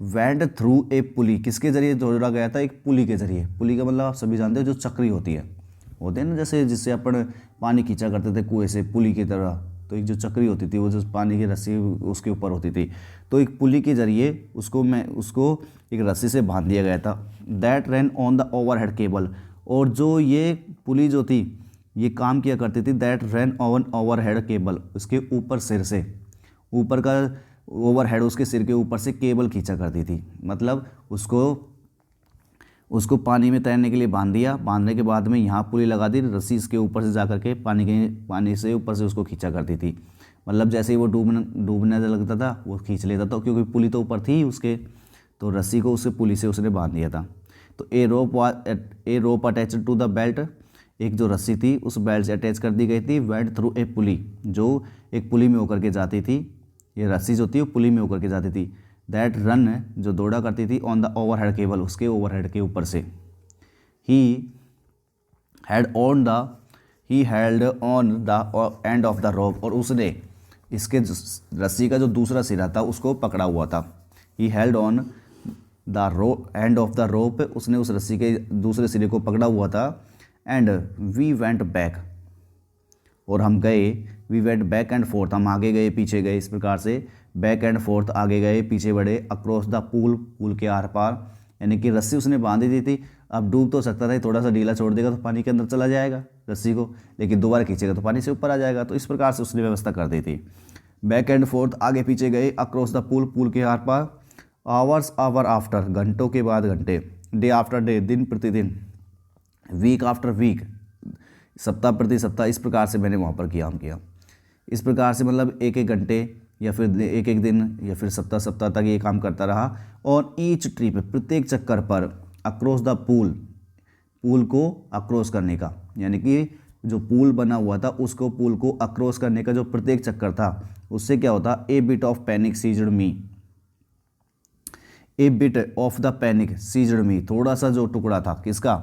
वेंट थ्रू ए पुली, किसके जरिए जोड़ा गया था, एक पुली के जरिए। पुली का मतलब आप सभी जानते हो, जो चक्री होती है, होते हैं ना, जैसे जिससे अपन पानी खींचा करते थे कुएं से, पुली की तरह, तो एक जो चक्री होती थी वो जो पानी की रस्सी उसके ऊपर होती थी, तो एक पुली के जरिए उसको एक रस्सी से बांध दिया गया था। That run on the overhead cable, और जो ये पुली जो थी ये काम किया करती थी, that run on overhead cable, उसके ऊपर सिर से, ऊपर का ओवरहेड, उसके सिर के ऊपर से केबल खींचा करती थी, मतलब उसको पानी में तैरने के लिए बांध दिया। बांधने के बाद में यहाँ पुली लगा दी, रस्सी इसके ऊपर से जा करके पानी से ऊपर से उसको खींचा करती थी, मतलब जैसे ही वो डूबने लगता था वो खींच लेता था, क्योंकि पुली तो ऊपर थी उसके, तो रस्सी को उससे पुली से उसने बांध दिया था। तो ए रोप अटैच टू द बेल्ट, एक जो रस्सी थी उस बेल्ट से अटैच कर दी गई थी। वेंट थ्रू ए पुली, जो एक पुली में होकर के जाती थी, ये रस्सी जो थी वो पुली में होकर के जाती थी। दैट रन, जो दौड़ा करती थी ऑन द ओवरहेड केबल, उसके ओवरहेड के ऊपर से। He held on the end of the rope, और उसने इसके रस्सी का जो दूसरा सिरा था उसको पकड़ा हुआ था। He held on the end of the rope, उसने उस रस्सी के दूसरे सिरे को पकड़ा हुआ था। एंड वी वेंट बैक, और हम गए, we went back and forth, हम आगे गए पीछे गए, इस प्रकार से बैक एंड फोर्थ, आगे गए पीछे बढ़े। अक्रॉस द पूल के आर पार, यानी कि रस्सी उसने बांधी दी थी, अब डूब तो सकता था, थोड़ा सा ढीला छोड़ देगा तो पानी के अंदर चला जाएगा रस्सी को, लेकिन दोबारा खींचेगा तो पानी से ऊपर आ जाएगा, तो इस प्रकार से उसने व्यवस्था कर दी थी। बैक एंड फोर्थ, आगे पीछे गए, अक्रॉस द पूल के आर पार। आवर आफ्टर, घंटों के बाद घंटे। डे आफ्टर डे, दिन प्रतिदिन। वीक आफ्टर वीक, सप्ताह प्रति सप्ताह, इस प्रकार से मैंने वहाँ पर काम किया। इस प्रकार से मतलब 1-1 घंटे, या फिर 1-1 दिन, या फिर सप्ताह तक ये काम करता रहा। और ईच ट्रिप, प्रत्येक चक्कर पर, अक्रॉस द पूल को अक्रॉस करने का, यानी कि जो पूल बना हुआ था उसको, पूल को अक्रॉस करने का जो प्रत्येक चक्कर था, उससे क्या होता, a bit of panic seized me, a bit of the panic seized me, थोड़ा सा जो टुकड़ा था किसका,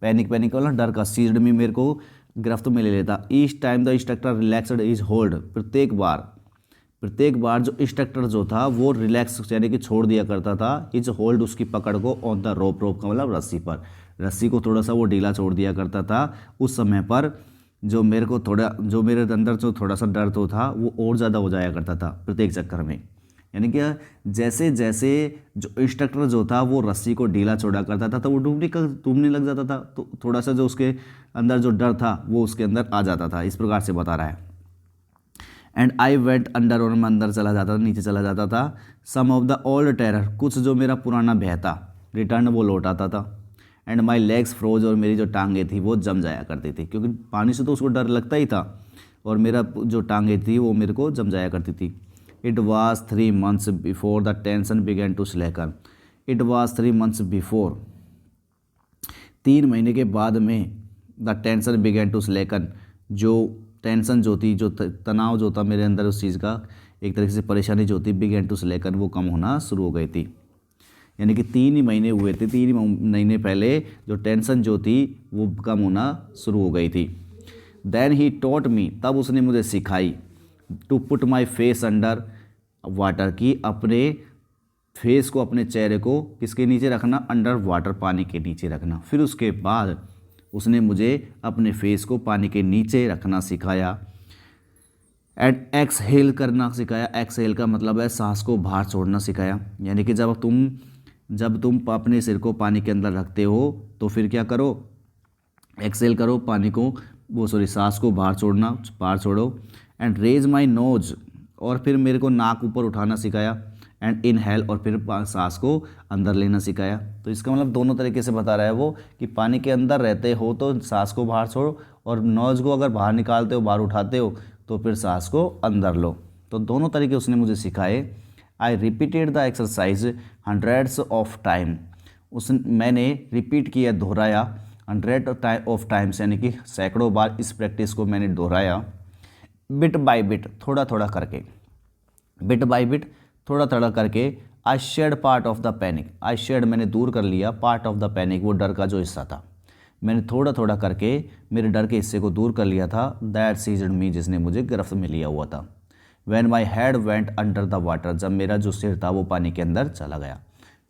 पैनिक वाला डर का, सीज्ड मी मेरे को गिरफ्त में ले लेता। Each time the instructor relaxed is hold, प्रत्येक बार जो इंस्ट्रक्टर जो था वो रिलैक्स, यानी कि छोड़ दिया करता था, इज होल्ड, उसकी पकड़ को, ऑन द रोप का मतलब रस्सी पर, रस्सी को थोड़ा सा वो ढीला छोड़ दिया करता था। उस समय पर जो मेरे अंदर जो थोड़ा सा डर तो था वो और ज़्यादा हो जाया करता था प्रत्येक चक्कर में, यानी कि जैसे जैसे जो इंस्ट्रक्टर जो था वो रस्सी को ढीला छोड़ा करता था तो वो डूबने लग जाता था, तो थोड़ा सा जो उसके अंदर जो डर था वो उसके अंदर आ जाता था, इस प्रकार से बता रहा है। एंड आई वेंट अंडर, और मैं अंदर चला जाता था, नीचे चला जाता था। सम ऑफ द ओल्ड टेरर, कुछ जो मेरा पुराना भय था, रिटर्न, वो लौट आता था। एंड माई लेग्स फ्रोज, और मेरी जो टांगें थी वो जम जाया करती थी, क्योंकि पानी से तो उसको डर लगता ही था, और मेरा जो टांगें थी वो मेरे को जम जाया करती थी। It was 3 months before the tension began to slacken, it was 3 months before, 3 महीने के बाद में, the tension began to slacken, जो टेंशन जो थी, जो तनाव जो था मेरे अंदर उस चीज़ का, एक तरीके से परेशानी जो थी, बिगेन टू स्लैकन, वो कम होना शुरू हो गई थी। यानी कि 3 ही महीने हुए थे, 3 ही महीने पहले जो टेंशन जो थी वो कम होना शुरू हो गई थी। देन ही टॉट मी, तब उसने मुझे सिखाई, to put my face under water, की अपने फेस को, अपने चेहरे को किसके नीचे रखना, अंडर वाटर, पानी के नीचे रखना। फिर उसके बाद उसने मुझे अपने फेस को पानी के नीचे रखना सिखाया। एंड एक्सहेल करना सिखाया। एक्सहेल का मतलब है सांस को बाहर छोड़ना सिखाया। यानी कि जब तुम अपने सिर को पानी के अंदर रखते हो तो फिर क्या करो, एक्सहेल करो, पानी को सांस को बाहर छोड़ो। एंड रेज माई नोज, और फिर मेरे को नाक ऊपर उठाना सिखाया। एंड इनहेल, और फिर सांस को अंदर लेना सिखाया। तो इसका मतलब दोनों तरीके से बता रहा है वो कि पानी के अंदर रहते हो तो सांस को बाहर छोड़ो, और नोज को अगर बाहर निकालते हो, बाहर उठाते हो तो फिर सांस को अंदर लो। तो दोनों तरीके उसने मुझे सिखाए। I repeated the exercise hundreds of time, मैंने रिपीट किया, दोहराया, 100 ऑफ टाइम्स, यानी कि सैकड़ों बार इस प्रैक्टिस को मैंने दोहराया। बिट बाय बिट, थोड़ा थोड़ा करके, बिट बाय बिट, थोड़ा थोड़ा करके। I shed part of the panic, I shed मैंने दूर कर लिया, पार्ट ऑफ द पैनिक वो डर का जो हिस्सा था, मैंने थोड़ा थोड़ा करके मेरे डर के हिस्से को दूर कर लिया था। दैट सीज्ड मी, जिसने मुझे गिरफ्त में लिया हुआ था। When my head went under the water, जब मेरा जो सिर था वो पानी के अंदर चला गया,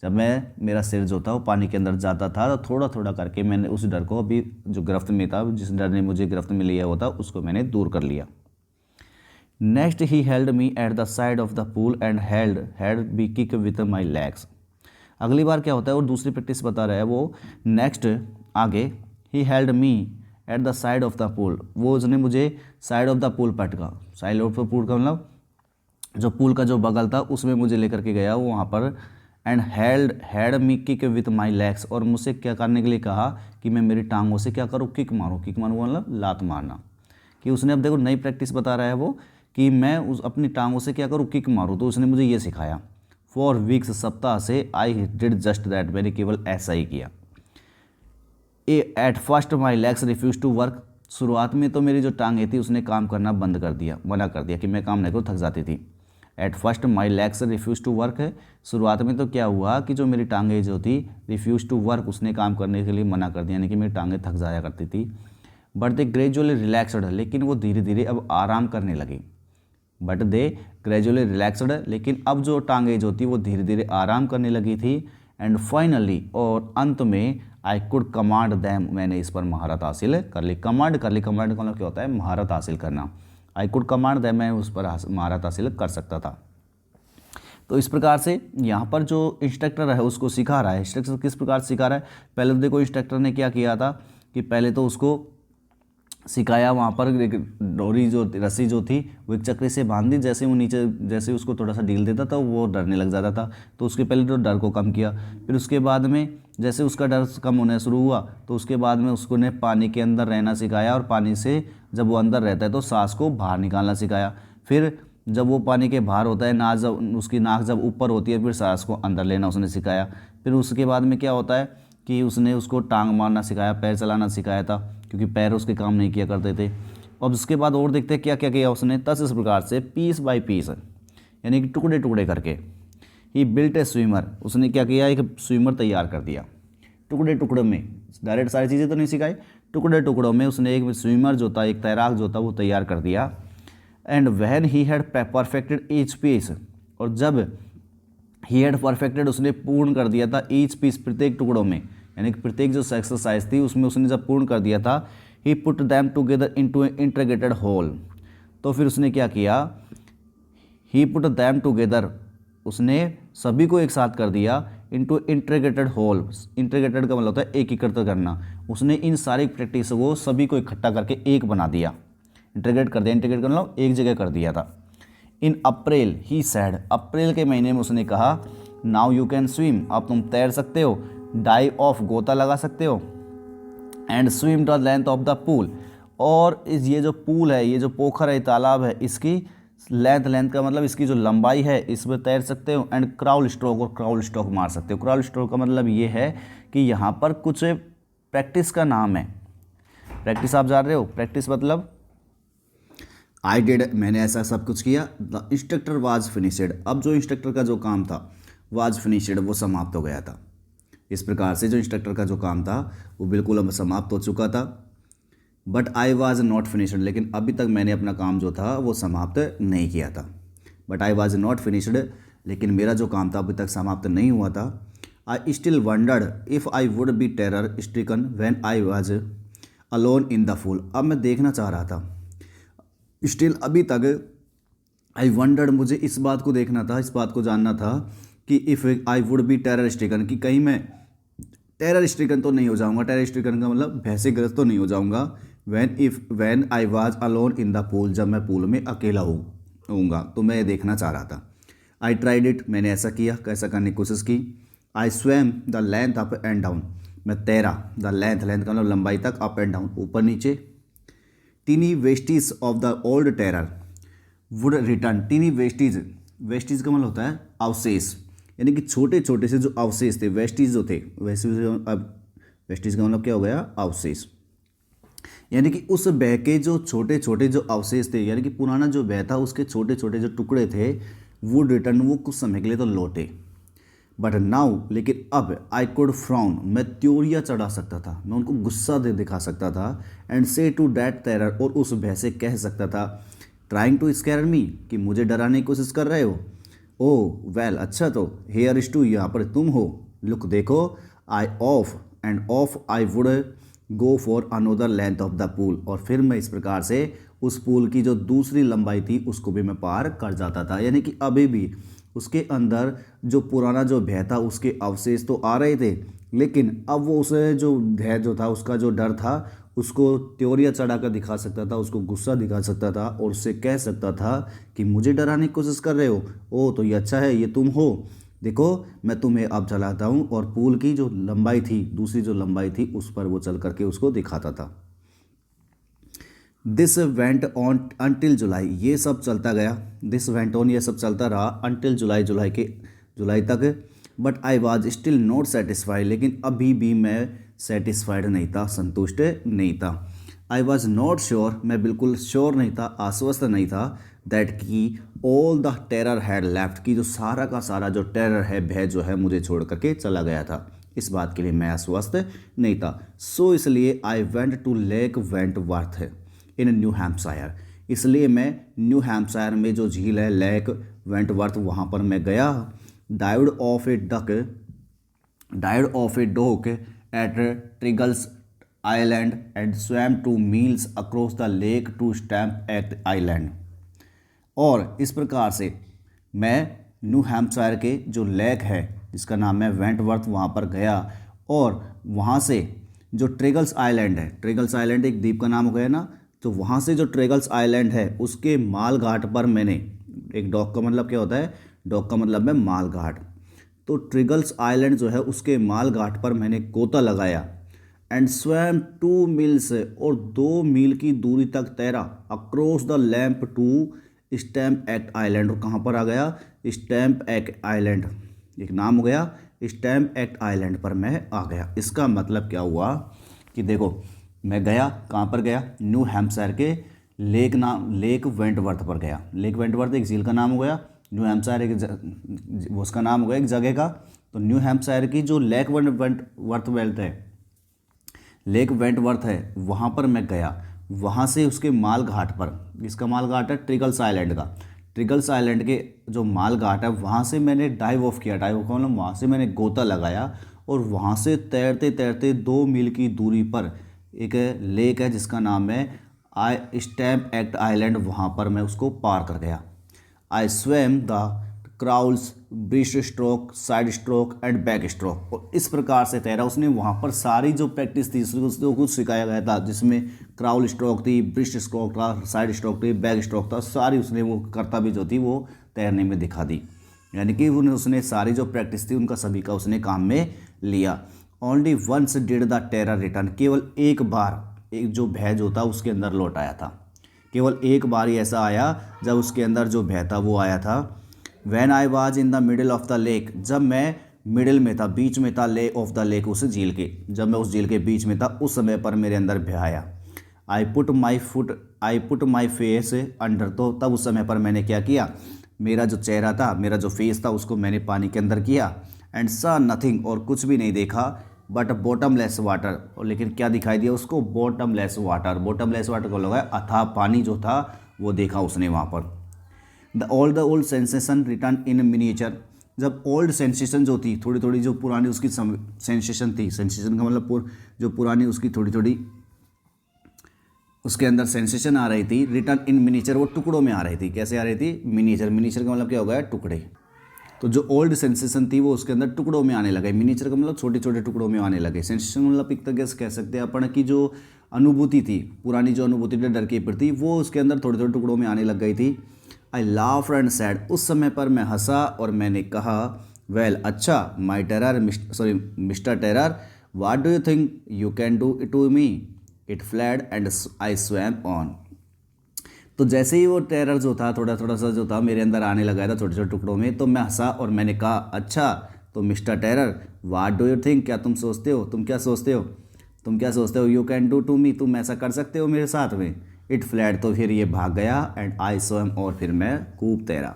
जब मेरा सिर जो था वो पानी के अंदर जाता था, तो थोड़ा थोड़ा करके मैंने उस डर को, अभी जो गिरफ्त में था, जिस डर ने मुझे गिरफ्त में लिया हुआ था, उसको मैंने दूर कर लिया। Next he held me at the side of the pool and held be kick with my legs. अगली बार क्या होता है, और दूसरी प्रैक्टिस बता रहा है वो, नेक्स्ट आगे, ही held me at the side of the pool, वो उसने मुझे साइड ऑफ द पूल पटका। साइड ऑफ द पूल का मतलब जो पूल का जो बगल था उसमें मुझे लेकर के गया वो वहाँ पर। And had me kick with my legs, और मुझसे क्या करने के लिए कहा कि मैं मेरी टांगों से क्या करूँ, किक मारूँ। किक मारूँ मतलब लात मारना, कि उसने, अब देखो नई प्रैक्टिस बता रहा है वो कि मैं अपनी टांगों से क्या करूँ, किक मारूँ। तो उसने मुझे ये सिखाया। फॉर वीक्स, सप्ताह से, आई डिड जस्ट दैट, मैंने केवल ऐसा ही किया। At first my legs refuse to work, शुरुआत में तो मेरी जो टांगें थी उसने काम करना बंद कर दिया, मना कर दिया कि मैं काम नहीं करूँ, थक जाती थी। At first my legs refuse to work है, शुरुआत में तो क्या हुआ कि जो मेरी टांगें जो थी, रिफ्यूज टू वर्क, उसने काम करने के लिए मना कर दिया, यानी कि मेरी टांगें थक जाया करती थी। बट दे ग्रेजुअली रिलैक्सड, लेकिन वो धीरे धीरे अब आराम करने लगी। बट दे ग्रेजुअली रिलैक्सड, लेकिन अब जो टांगें जो थी वो धीरे धीरे आराम करने लगी थी। एंड फाइनली, और अंत में, आई कुड कमांड दैम, मैंने इस पर महारत हासिल कर ली। कमांड कर ली, कमांड का मतलब क्या होता है, महारत हासिल करना। आई कुड कमांड दैम, मैं उस पर महारत हासिल कर सकता था। तो इस प्रकार से यहाँ पर जो इंस्ट्रक्टर है उसको सिखा रहा है। इंस्ट्रक्टर किस प्रकार से सिखा रहा है, पहले तो देखो इंस्ट्रक्टर ने क्या किया था कि पहले तो उसको सिखाया, वहाँ पर एक डोरी जो रस्सी जो थी वो एक चक्री से बांध दी, जैसे वो नीचे, जैसे उसको थोड़ा सा ढील देता था वो डरने लग जाता था। तो उसके पहले तो डर को कम किया, फिर उसके बाद में जैसे उसका डर कम होना शुरू हुआ तो उसके बाद में उसको ने पानी के अंदर रहना सिखाया, और पानी से जब वो अंदर रहता है तो सांस को बाहर निकालना सिखाया। फिर जब वो पानी के बाहर होता है, नाक जब उसकी नाक जब ऊपर होती है, फिर सांस को अंदर लेना उसने सिखाया। फिर उसके बाद में क्या होता है कि उसने उसको टांग मारना सिखाया, पैर चलाना सिखाया था, क्योंकि पैर उसके काम नहीं किया करते थे। अब उसके बाद और देखते हैं क्या क्या किया उसने। तस इस प्रकार से पीस बाय पीस, यानी कि टुकड़े टुकड़े करके, ही बिल्ट ए स्विमर, उसने क्या किया, एक स्विमर तैयार कर दिया। टुकड़े टुकड़े में, डायरेक्ट सारी चीज़ें तो नहीं सिखाई, टुकड़े टुकड़ों में उसने एक स्विमर जो था, एक तैराक जो था वो तैयार कर दिया। And when he had perfected each piece, और जब ही हैड परफेक्टेड, उसने पूर्ण कर दिया था, ईच पीस, प्रत्येक टुकड़ों में, यानी कि प्रत्येक जो एक्सरसाइज थी उसमें उसने जब पूर्ण कर दिया था, ही पुट दैम टुगेदर इनटू ए इंटीग्रेटेड होल। तो फिर उसने क्या किया, ही पुट दैम टुगेदर, उसने सभी को एक साथ कर दिया, इनटू इंटीग्रेटेड होल। इंटीग्रेटेड का मतलब होता है एकीकृत करना। उसने इन सारी प्रैक्टिस को सभी को इकट्ठा करके एक बना दिया, इंटीग्रेट कर दिया। इंटीग्रेट का मतलब एक जगह कर दिया था। इन अप्रैल ही सैड, अप्रैल के महीने में उसने कहा, नाउ यू कैन स्विम, अब तुम तैर सकते हो, डाइव ऑफ, गोता लगा सकते हो, and swim the length of the pool, और ये जो पूल है, ये जो पोखर है, तालाब है, इसकी लेंथ का मतलब इसकी जो लंबाई है, इसमें तैर सकते हो। एंड क्राउल स्ट्रोक, और क्राउल स्ट्रोक मार सकते हो। क्राउल स्ट्रोक का मतलब ये है कि यहाँ पर कुछ प्रैक्टिस का नाम है। प्रैक्टिस आप जान रहे हो, प्रैक्टिस मतलब आई डिड, मैंने ऐसा सब कुछ किया। द इंस्ट्रक्टर वाज फिनिश्ड, अब जो इंस्ट्रक्टर का जो काम था वाज फिनिश्ड, वो समाप्त हो गया था। इस प्रकार से जो इंस्ट्रक्टर का जो काम था वो बिल्कुल अब समाप्त हो चुका था। But I was not finished, लेकिन अभी तक मैंने अपना काम जो था वो समाप्त नहीं किया था। But I was not finished, लेकिन मेरा जो काम था अभी तक समाप्त नहीं हुआ था। I still wondered if I would be terror stricken when I was alone in the pool. अब मैं देखना चाह रहा था, स्टिल अभी तक, आई वंडर्ड मुझे इस बात को देखना था, इस बात को जानना था कि if I would be terror stricken, कि कहीं मैं टेरर स्ट्रिकन तो नहीं हो जाऊंगा। टेरर स्ट्रिकन का मतलब भैंसेग्रस्त तो नहीं हो जाऊंगा। When I was alone in the pool, जब मैं पूल में अकेला होऊंगा, तो मैं ये देखना चाह रहा था। आई ट्राइड इट, मैंने ऐसा किया, कैसा करने की कोशिश की। आई swam the length up and down, मैं तैरा। द लेंथ का मतलब लंबाई तक, अप एंड डाउन ऊपर नीचे। Tiny vestiges of the old terror would return. Tiny vestiges, vestiges का मतलब होता है अवशेष, यानी कि छोटे छोटे से जो अवशेष थे, वेस्टीज जो थे, अब वेस्टीज का मतलब क्या हो गया, अवशेष। यानी कि उस बह के जो छोटे छोटे जो अवशेष थे, यानी कि पुराना जो बह था उसके छोटे छोटे जो टुकड़े थे, वुड रिटर्न, वो कुछ समय के लिए तो लौटे। बट नाउ, लेकिन अब, आई कुड फ्राउन, मैं त्योरिया चढ़ा सकता था, मैं उनको गुस्सा दे दिखा सकता था। एंड से टू डैट टेरर, और उस भय से कह सकता था, ट्राइंग टू स्कैर मी, कि मुझे डराने की कोशिश कर रहे हो। ओ वेल, अच्छा तो, हेयर इज टू, यहाँ पर तुम हो, लुक देखो, I off and off I would go for another length of the pool, और फिर मैं इस प्रकार से उस पूल की जो दूसरी लंबाई थी उसको भी मैं पार कर जाता था। यानी कि अभी भी उसके अंदर जो पुराना जो भय था उसके अवशेष तो आ रहे थे, लेकिन अब वो उसे जो भय जो था, उसका जो डर था, उसको त्योरिया चढ़ा कर दिखा सकता था, उसको गुस्सा दिखा सकता था, और उससे कह सकता था कि मुझे डराने की कोशिश कर रहे हो। ओ तो ये अच्छा है, ये तुम हो, देखो मैं तुम्हें अब चलाता हूँ। और पूल की जो लंबाई थी, दूसरी जो लंबाई थी, उस पर वो चल करके उसको दिखाता था। दिस वेंट ऑन अनटिल जुलाई, ये सब चलता गया। दिस वेंट ऑन, ये सब चलता रहा अनटिल जुलाई, जुलाई तक। But I was still not satisfied, लेकिन अभी भी मैं सेटिस्फाइड नहीं था, संतुष्ट नहीं था। आई वॉज नॉट श्योर, मैं बिल्कुल श्योर नहीं था, आश्वस्त नहीं था, दैट कि all the terror had left, की जो सारा का सारा जो टेरर है, भय जो है, मुझे छोड़ करके चला गया था। इस बात के लिए मैं आश्वस्त नहीं था। सो इसलिए I went to Lake Wentworth in New Hampshire, इसलिए मैं न्यू हैम्पशायर में जो झील है लेक वेंटवर्थ, वहाँ पर मैं गया। Dived off a dock at Triggs Island and swam 2 miles across the lake to Stamp Act Island. और इस प्रकार से मैं न्यू हैम्पशायर के जो लेक है जिसका नाम है वेंटवर्थ, वहाँ पर गया, और वहाँ से जो ट्रिगल्स आइलैंड है, ट्रिगल्स आइलैंड एक द्वीप का नाम हो गया ना, तो वहाँ से जो ट्रिगल्स आइलैंड है उसके माल घाट पर मैंने, एक डॉक का मतलब क्या होता है, डॉक का मतलब है माल घाट, तो ट्रिगल्स आइलैंड जो है उसके माल घाट पर मैंने गोता लगाया। एंड स्वैम 2 मील्स, और 2 मील की दूरी तक तैरा, across the lamp to Stamp Act Island, और कहाँ पर आ गया, स्टैम्प एक्ट आइलैंड, एक नाम हो गया, स्टैम्प एक्ट आइलैंड पर मैं आ गया। इसका मतलब क्या हुआ कि देखो, मैं गया, कहाँ पर गया, न्यू हैम्पशायर के लेक वेंटवर्थ पर गया। लेक वेंटवर्थ एक झील का नाम हो गया, न्यू हैम्पशायर एक उसका नाम हो गया एक जगह का। तो न्यू हैम्पशायर की जो लेक वेंटवर्थ है, लेक वेंटवर्थ है, वहाँ पर मैं गया। वहाँ से उसके माल घाट पर, इसका माल घाट है ट्रिगल्स आइलैंड का, ट्रिगल्स आइलैंड के जो माल घाट है वहाँ से मैंने डाइव ऑफ किया। डाइव ऑफ का मतलब वहाँ से मैंने गोता लगाया, और वहाँ से तैरते तैरते 2 मील की दूरी पर एक लेक है जिसका नाम है स्टैम्प एक्ट आइलैंड, वहाँ पर मैं उसको पार कर गया। I swam the crawls breast stroke, side stroke and back stroke, और इस प्रकार से तैरा उसने। वहाँ पर सारी जो प्रैक्टिस थी उसको कुछ सिखाया गया था, जिसमें क्राउल स्ट्रोक थी, ब्रिस्ट स्ट्रोक था, साइड स्ट्रोक थी, बैक स्ट्रोक था, सारी उसने वो करतब जो थी वो तैरने में दिखा दी। यानी कि उसने सारी जो प्रैक्टिस थी उनका सभी का उसने काम में लिया। Only once did the terror return, केवल एक बार एक जो भय जो था उसके अंदर लौट आया था, केवल एक बार ही ऐसा आया जब उसके अंदर जो भय था वो आया था। When I was in the middle of the lake, जब मैं मिडिल में था, बीच में था, ले ऑफ द लेक, उस झील के, जब मैं उस झील के बीच में था, उस समय पर मेरे अंदर भय आया। I put my face under, तो तब उस समय पर मैंने क्या किया, मेरा जो चेहरा था, मेरा जो फेस था, उसको मैंने पानी के अंदर किया एंड सा नथिंग, और कुछ भी नहीं देखा बट बॉटमलेस वाटर, और लेकिन क्या दिखाई दिया उसको, बॉटमलेस वाटर। बॉटमलेस वाटर को लगा अथाह पानी जो था वो देखा उसने वहाँ पर। The old sensation return in miniature, जब ओल्ड सेंसेशन जो थी, थोड़ी थोड़ी जो पुरानी उसकी सेंसेशन थी, सेंसेशन का मतलब जो पुरानी उसकी थोड़ी थोड़ी उसके अंदर सेंसेशन आ रही थी, रिटर्न इन मिनिएचर, वो टुकड़ों में आ रही थी। कैसे आ रही थी, मिनिएचर, मिनिएचर का मतलब क्या होगा, टुकड़े। तो जो ओल्ड सेंसेशन थी वो उसके अंदर टुकड़ों में आने लगे। मिनिएचर का मतलब छोटे छोटे टुकड़ों में आने लगे। सेंसेशन मतलब एक तरीके से कह सकते हैं अपन की जो अनुभूति थी, पुरानी जो अनुभूति थी डर के प्रति, वो उसके अंदर थोड़े थोड़े टुकड़ों में आने लग गई थी। आई लाफ एंड सैड, उस समय पर मैं हंसा और मैंने कहा, वेल अच्छा, my terror, mister terror, what do you think you can do it to me, it fled and I swam on. तो जैसे ही वो टेरर जो था थोड़ा थोड़ा सा जो था मेरे अंदर आने लगा था छोटे छोटे टुकड़ों में, तो मैं हंसा और मैंने कहा, अच्छा तो mister terror, what do you think, क्या तुम सोचते हो, तुम क्या सोचते हो, तुम क्या सोचते हो, you can do to me, तुम ऐसा कर सकते हो मेरे साथ में। इट फ्लैट, तो फिर ये भाग गया, एंड आई स्वम, और फिर मैं खूब तैरा।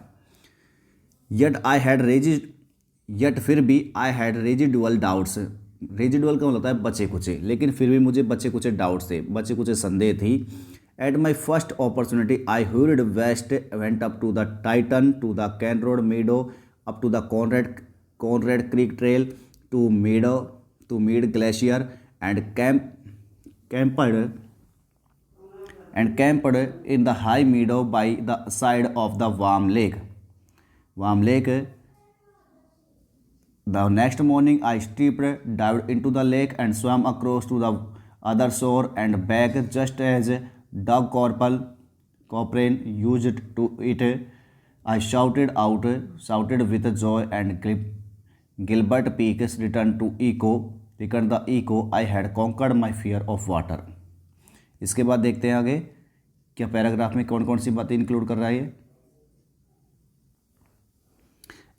Yet I had rigid, yet फिर भी I had residual doubts, residual का मतलब होता है बचे कुचे, लेकिन फिर भी मुझे बचे कुचे डाउट्स थे, बचे कुचे संदेह थी। At my first opportunity I hurried west, went up to the Tieton, to the Conrad Meadow, up to the Conrad Creek Trail, to Meade Glacier, and camped in the high meadow by the side of the warm lake. The next morning I stepped, dived into the lake and swam across to the other shore and back just as Doug Corporan used to it. I shouted with joy, and Gilbert Peaks returned the echo. I had conquered my fear of water. इसके बाद देखते हैं आगे क्या paragraph में कौन कौन सी बातें इंक्लूड कर रहा है ये।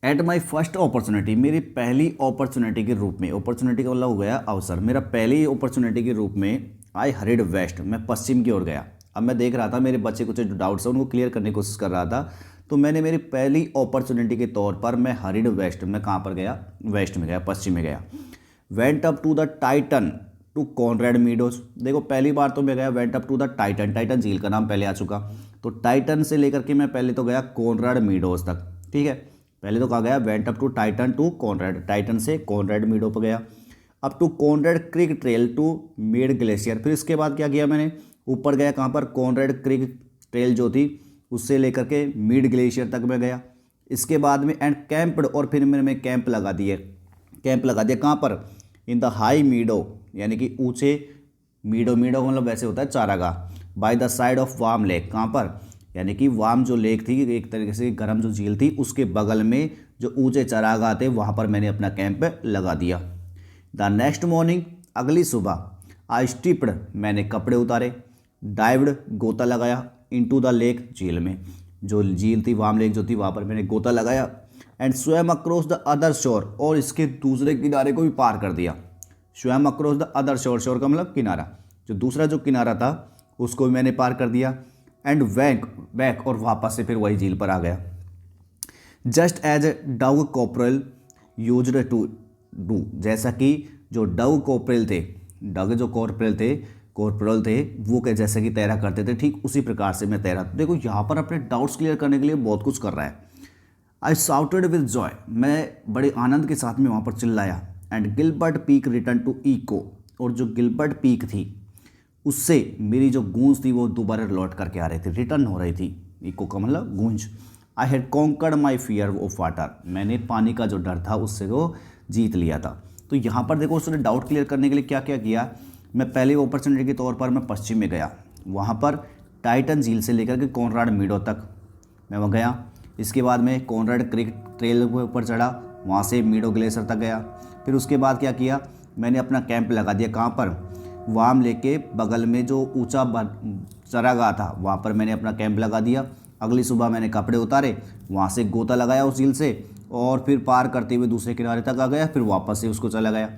एट माई फर्स्ट अपॉर्चुनिटी, मेरी पहली अपॉर्चुनिटी के रूप में, अपॉर्चुनिटी का मतलब हो गया अवसर, मेरा पहली अपॉर्चुनिटी के रूप में आई हरिड वेस्ट, मैं पश्चिम की ओर गया। अब मैं देख रहा था मेरे बच्चे कुछ जो डाउट्स हैं उनको क्लियर करने की कोशिश कर रहा था, तो मैंने मेरी पहली अपॉर्चुनिटी के तौर पर मैं हरिड वेस्ट, मैं कहाँ पर गया, वेस्ट में गया, पश्चिम में गया। Went up to the Tieton to Conrad Meadows, देखो पहली बार तो मैं गया went up to the Tieton, Tieton झील का नाम पहले आ चुका, तो टाइटन से लेकर के मैं पहले तो गया कॉनरेड मीडोज तक, ठीक है। पहले तो कहा गया went up to Tieton to Conrad, Tieton से कॉनरेड मीडो पर गया, up to Conrad Creek Trail to Meade Glacier, फिर इसके बाद क्या किया मैंने, ऊपर गया कहाँ पर, कॉनरेड क्रीक ट्रेल जो थी उससे लेकर के मीड ग्लेशियर तक मैं गया। इसके बाद में एंड कैंप्ड, और फिर मैंने कैंप लगा दिया कहाँ पर, इन द हाई मीडो, यानी कि ऊंचे मीडो का मतलब वैसे होता है चारागाह, by the side of warm lake, कहाँ पर, यानी कि वार्म जो लेक थी, एक तरीके से गर्म जो झील थी उसके बगल में जो ऊंचे चारागाह थे वहाँ पर मैंने अपना कैंप लगा दिया। द नेक्स्ट मॉर्निंग, अगली सुबह, आई स्टिप्ड, मैंने कपड़े उतारे, डाइव्ड, गोता लगाया, इनटू द लेक, झील में, जो झील थी वार्म लेक जो थी वहाँ पर मैंने गोता लगाया, and swum across the other शोर, और इसके दूसरे किनारे को भी पार कर दिया। स्वैम अक्रॉस द अदर शोर, शोर का मतलब किनारा, जो दूसरा जो किनारा था उसको भी मैंने पार कर दिया, एंड बैक, और वापस से फिर वही झील पर आ गया। Just as Doug Corporal used to do, जैसा कि जो डग कॉपरल थे, डग जो कॉर्पोरल थे वो जैसे कि तैरा करते थे, ठीक उसी प्रकार से मैं तैरा। देखो यहाँ पर अपने डाउट्स क्लियर करने के लिए बहुत कुछ कर रहा है। आई साउटेड विद जॉय, मैं बड़े आनंद के साथ में वहाँ पर चिल्लाया, and Gilbert Peak return to echo, और जो गिलबर्ट पीक थी उससे मेरी जो गूंज थी वो दोबारा लौट करके आ रही थी, रिटर्न हो रही थी, इको का मतलब गूंज। I had conquered my fear of water, मैंने पानी का जो डर था उससे वो जीत लिया था। तो यहाँ पर देखो उसने डाउट क्लियर करने के लिए क्या क्या किया, मैं पहले अपॉर्चुनिटी के तौर पर मैं पश्चिम में गया, वहाँ पर टाइटन झील से लेकर के कॉनराड मीडो तक मैं वहाँ गया। इसके बाद में कॉनराड क्रीक ट्रेल के ऊपर चढ़ा, वहाँ से मीडो ग्लेशियर तक गया। फिर उसके बाद क्या किया, मैंने अपना कैंप लगा दिया, कहाँ पर, वार्म लेक के बगल में जो ऊंचा चरागाह था वहाँ पर मैंने अपना कैंप लगा दिया। अगली सुबह मैंने कपड़े उतारे, वहाँ से गोता लगाया उस झील से, और फिर पार करते हुए दूसरे किनारे तक आ गया, फिर वापस से उसको चला गया।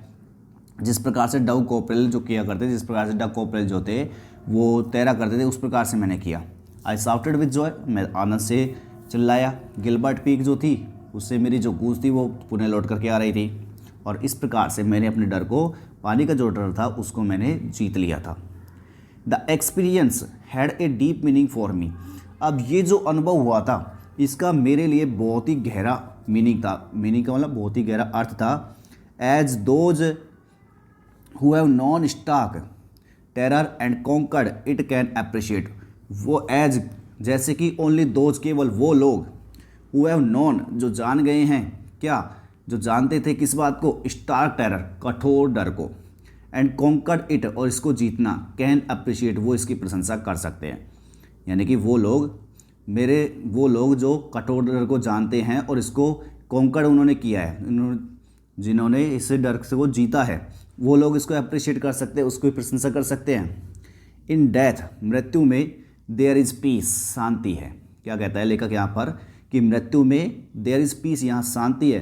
जिस प्रकार से डग कॉपरल जो किया करते, जिस प्रकार से डग कॉपरल जो थे वो तैरा करते थे, उस प्रकार से मैंने किया। आई साउटेड विद जॉय, मैं आनंद से चिल्लाया। गिलबर्ट पीक जो थी उससे मेरी जो गूंज थी वो पुनः लौट करके आ रही थी, और इस प्रकार से मैंने अपने डर को, पानी का जो डर था उसको मैंने जीत लिया था। The experience had a deep meaning for me. अब ये जो अनुभव हुआ था इसका मेरे लिए बहुत ही गहरा मीनिंग था। मीनिंग का मतलब बहुत ही गहरा अर्थ था। As those who have known stark terror and conquered it can appreciate. वो एज जैसे कि ओनली दोज केवल वो लोग, हु हैव नॉन जो जान गए हैं, क्या जो जानते थे किस बात को, स्टार्क टेरर कठोर डर को, एंड कॉन्कर्ड इट और इसको जीतना, कैन अप्रिशिएट वो इसकी प्रशंसा कर सकते हैं। यानी कि वो लोग जो कठोर डर को जानते हैं और इसको कॉन्कर्ड उन्होंने किया है, जिन्होंने इस डर से को जीता है, वो लोग इसको अप्रिशिएट कर सकते हैं, उसको प्रशंसा कर सकते हैं। इन डेथ मृत्यु में देयर इज़ पीस शांति है। क्या कहता है लेखक यहाँ पर कि मृत्यु में देयर इज़ पीस यहाँ शांति है।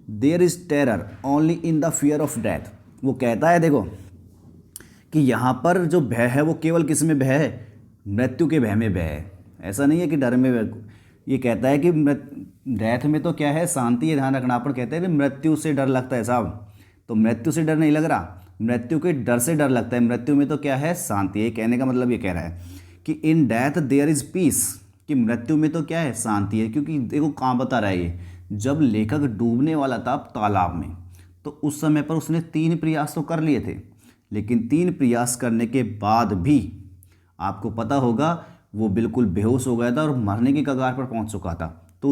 There is terror only in the fear of death. वो कहता है देखो कि यहाँ पर जो भय है वो केवल किस में भय है, मृत्यु के भय में भय है। ऐसा नहीं है कि डर में ये कहता है कि डेथ में तो क्या है शांति है, ध्यान रखना। पर कहते हैं मृत्यु से डर लगता है साहब, तो मृत्यु से डर नहीं लग रहा, मृत्यु के डर से डर लगता है। मृत्यु में तो क्या है शांति है। कहने का मतलब ये कह रहा है कि in death there is peace, कि मृत्यु में तो क्या है शांति है। क्योंकि देखो कहाँ बता रहा है ये, जब लेखक डूबने वाला था तालाब में तो उस समय पर उसने 3 प्रयास तो कर लिए थे, लेकिन 3 प्रयास करने के बाद भी आपको पता होगा वो बिल्कुल बेहोश हो गया था और मरने की कगार पर पहुंच चुका था। तो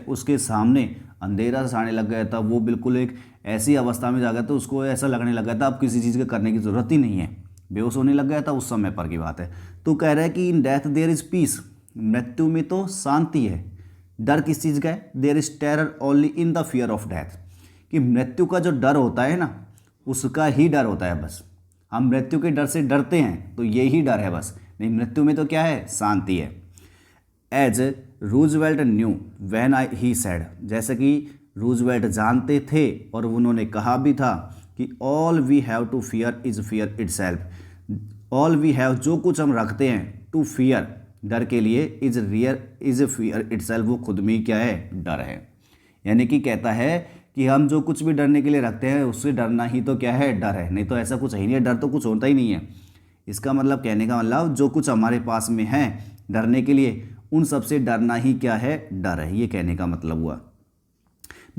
उसके सामने अंधेरा छाने लग गया था, वो बिल्कुल एक ऐसी अवस्था में जा गया था, उसको ऐसा लगने लग गया था अब किसी चीज़ के करने की ज़रूरत ही नहीं है, बेहोश होने लग गया था उस समय पर की बात है। तो कह रहा है कि in death there is peace, मृत्यु में तो शांति है। डर किस चीज़ का है, there is terror only in the fear of death, कि मृत्यु का जो डर होता है ना उसका ही डर होता है बस। हम मृत्यु के डर से डरते हैं तो यही डर है बस, नहीं मृत्यु में तो क्या है शांति है। As Roosevelt knew when he said, जैसे कि रूजवेल्ट जानते थे और उन्होंने कहा भी था कि all we have to fear is fear itself. All we have जो कुछ हम रखते हैं टू फियर डर के लिए, इज़ फियर इटसेल्फ वो खुद में क्या है डर है। यानी कि कहता है कि हम जो कुछ भी डरने के लिए रखते हैं उससे डरना ही तो क्या है डर है, नहीं तो ऐसा कुछ है ही नहीं है, डर तो कुछ होता ही नहीं है। इसका मतलब कहने का मतलब जो कुछ हमारे पास में है डरने के लिए उन सब से डरना ही क्या है डर है, ये कहने का मतलब हुआ।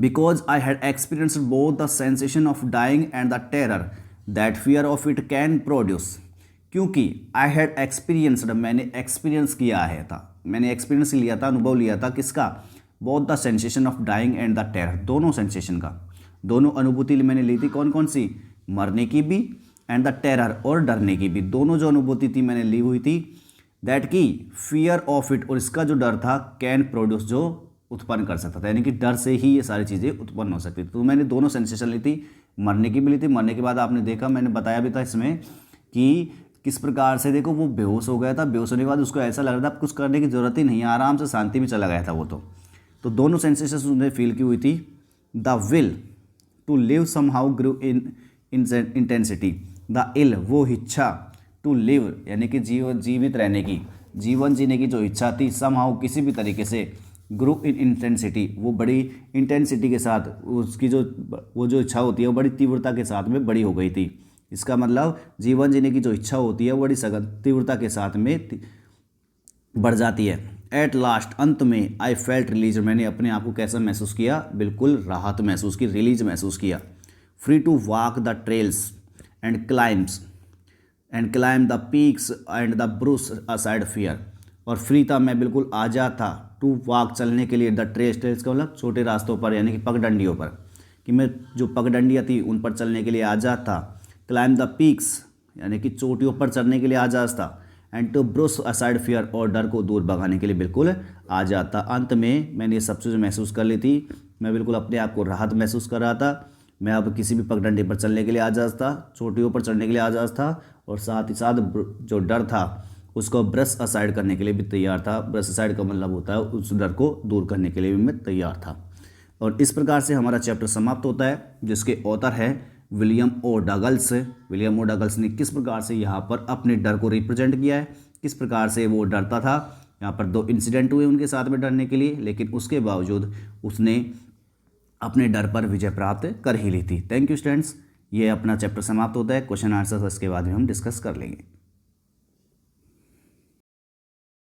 Because I had experienced both the sensation of dying and the terror that fear of it can produce. क्योंकि आई हैड एक्सपीरियंस्ड मैंने एक्सपीरियंस किया है था, मैंने एक्सपीरियंस लिया था, अनुभव लिया था किसका, both the sensation of dying and the terror, दोनों सेंसेशन का, दोनों अनुभूति मैंने ली थी। कौन कौन सी, मरने की भी एंड द टेरर और डरने की भी, दोनों जो अनुभूति थी मैंने ली हुई थी। दैट की फियर ऑफ इट, और इसका जो डर था कैन प्रोड्यूस जो उत्पन्न कर सकता था, यानी कि डर से ही ये सारी चीज़ें उत्पन्न हो सकती थी। तो मैंने दोनों सेंसेशन ली थी, मरने की भी ली थी। मरने के बाद आपने देखा मैंने बताया भी था इसमें कि किस प्रकार से देखो वो बेहोश हो गया था, बेहोश होने के बाद उसको ऐसा लग रहा था अब कुछ करने की ज़रूरत ही नहीं है, आराम से शांति में चला गया था वो। तो दोनों सेंसेशन उसने फील की हुई थी। The will to live somehow grew in intensity, the ill वो इच्छा, टू लिव यानी कि जीवित रहने की, जीवन जीने की जो इच्छा थी, सम हाउ किसी भी तरीके से, ग्रू इन इंटेंसिटी वो बड़ी इंटेंसिटी के साथ, उसकी वो जो इच्छा होती है वो बड़ी तीव्रता के साथ में बड़ी हो गई थी। इसका मतलब जीवन जीने की जो इच्छा होती है वो बड़ी सघन तीव्रता के साथ में बढ़ जाती है। एट लास्ट अंत में आई फेल्ट रिलीज, मैंने अपने आप को कैसा महसूस किया, बिल्कुल राहत महसूस की, रिलीज महसूस किया। Free to walk the trails and climb the peaks and the brush aside fear, और फ्री था मैं बिल्कुल आज़ाद था, टू वॉक चलने के लिए, द ट्रेल्स का मतलब छोटे रास्तों पर यानी कि पगडंडियों पर, कि मैं जो पगडंडियाँ थी उन पर चलने के लिए आज़ाद था। क्लाइम द पीक्स यानी कि चोटियों पर चढ़ने के लिए आज़ाद था। And to brush aside fear और डर को दूर भगाने के लिए बिल्कुल आज़ाद था। अंत में मैंने ये सब चीज़ महसूस कर ली थी, मैं बिल्कुल अपने आप को राहत महसूस कर रहा था। मैं अब किसी भी पगडंडी पर चलने के लिए आज़ाद था, चोटियों पर चढ़ने के लिए आज़ाद था, और साथ ही साथ जो डर था उसको ब्रश असाइड करने के लिए भी तैयार था। ब्रश असाइड का मतलब होता है उस डर को दूर करने के लिए भी मैं तैयार था। और इस प्रकार से हमारा चैप्टर समाप्त होता है, जिसके ऑथर है विलियम ओ डगल्स। विलियम ओ डगल्स ने किस प्रकार से यहाँ पर अपने डर को रिप्रेजेंट किया है, किस प्रकार से वो डरता था, यहाँ पर 2 इंसिडेंट हुए उनके साथ में डरने के लिए, लेकिन उसके बावजूद उसने अपने डर पर विजय प्राप्त कर ही ली थी। Thank you students. ये अपना चैप्टर समाप्त होता है। क्वेश्चन आंसर इसके बाद में हम डिस्कस कर लेंगे।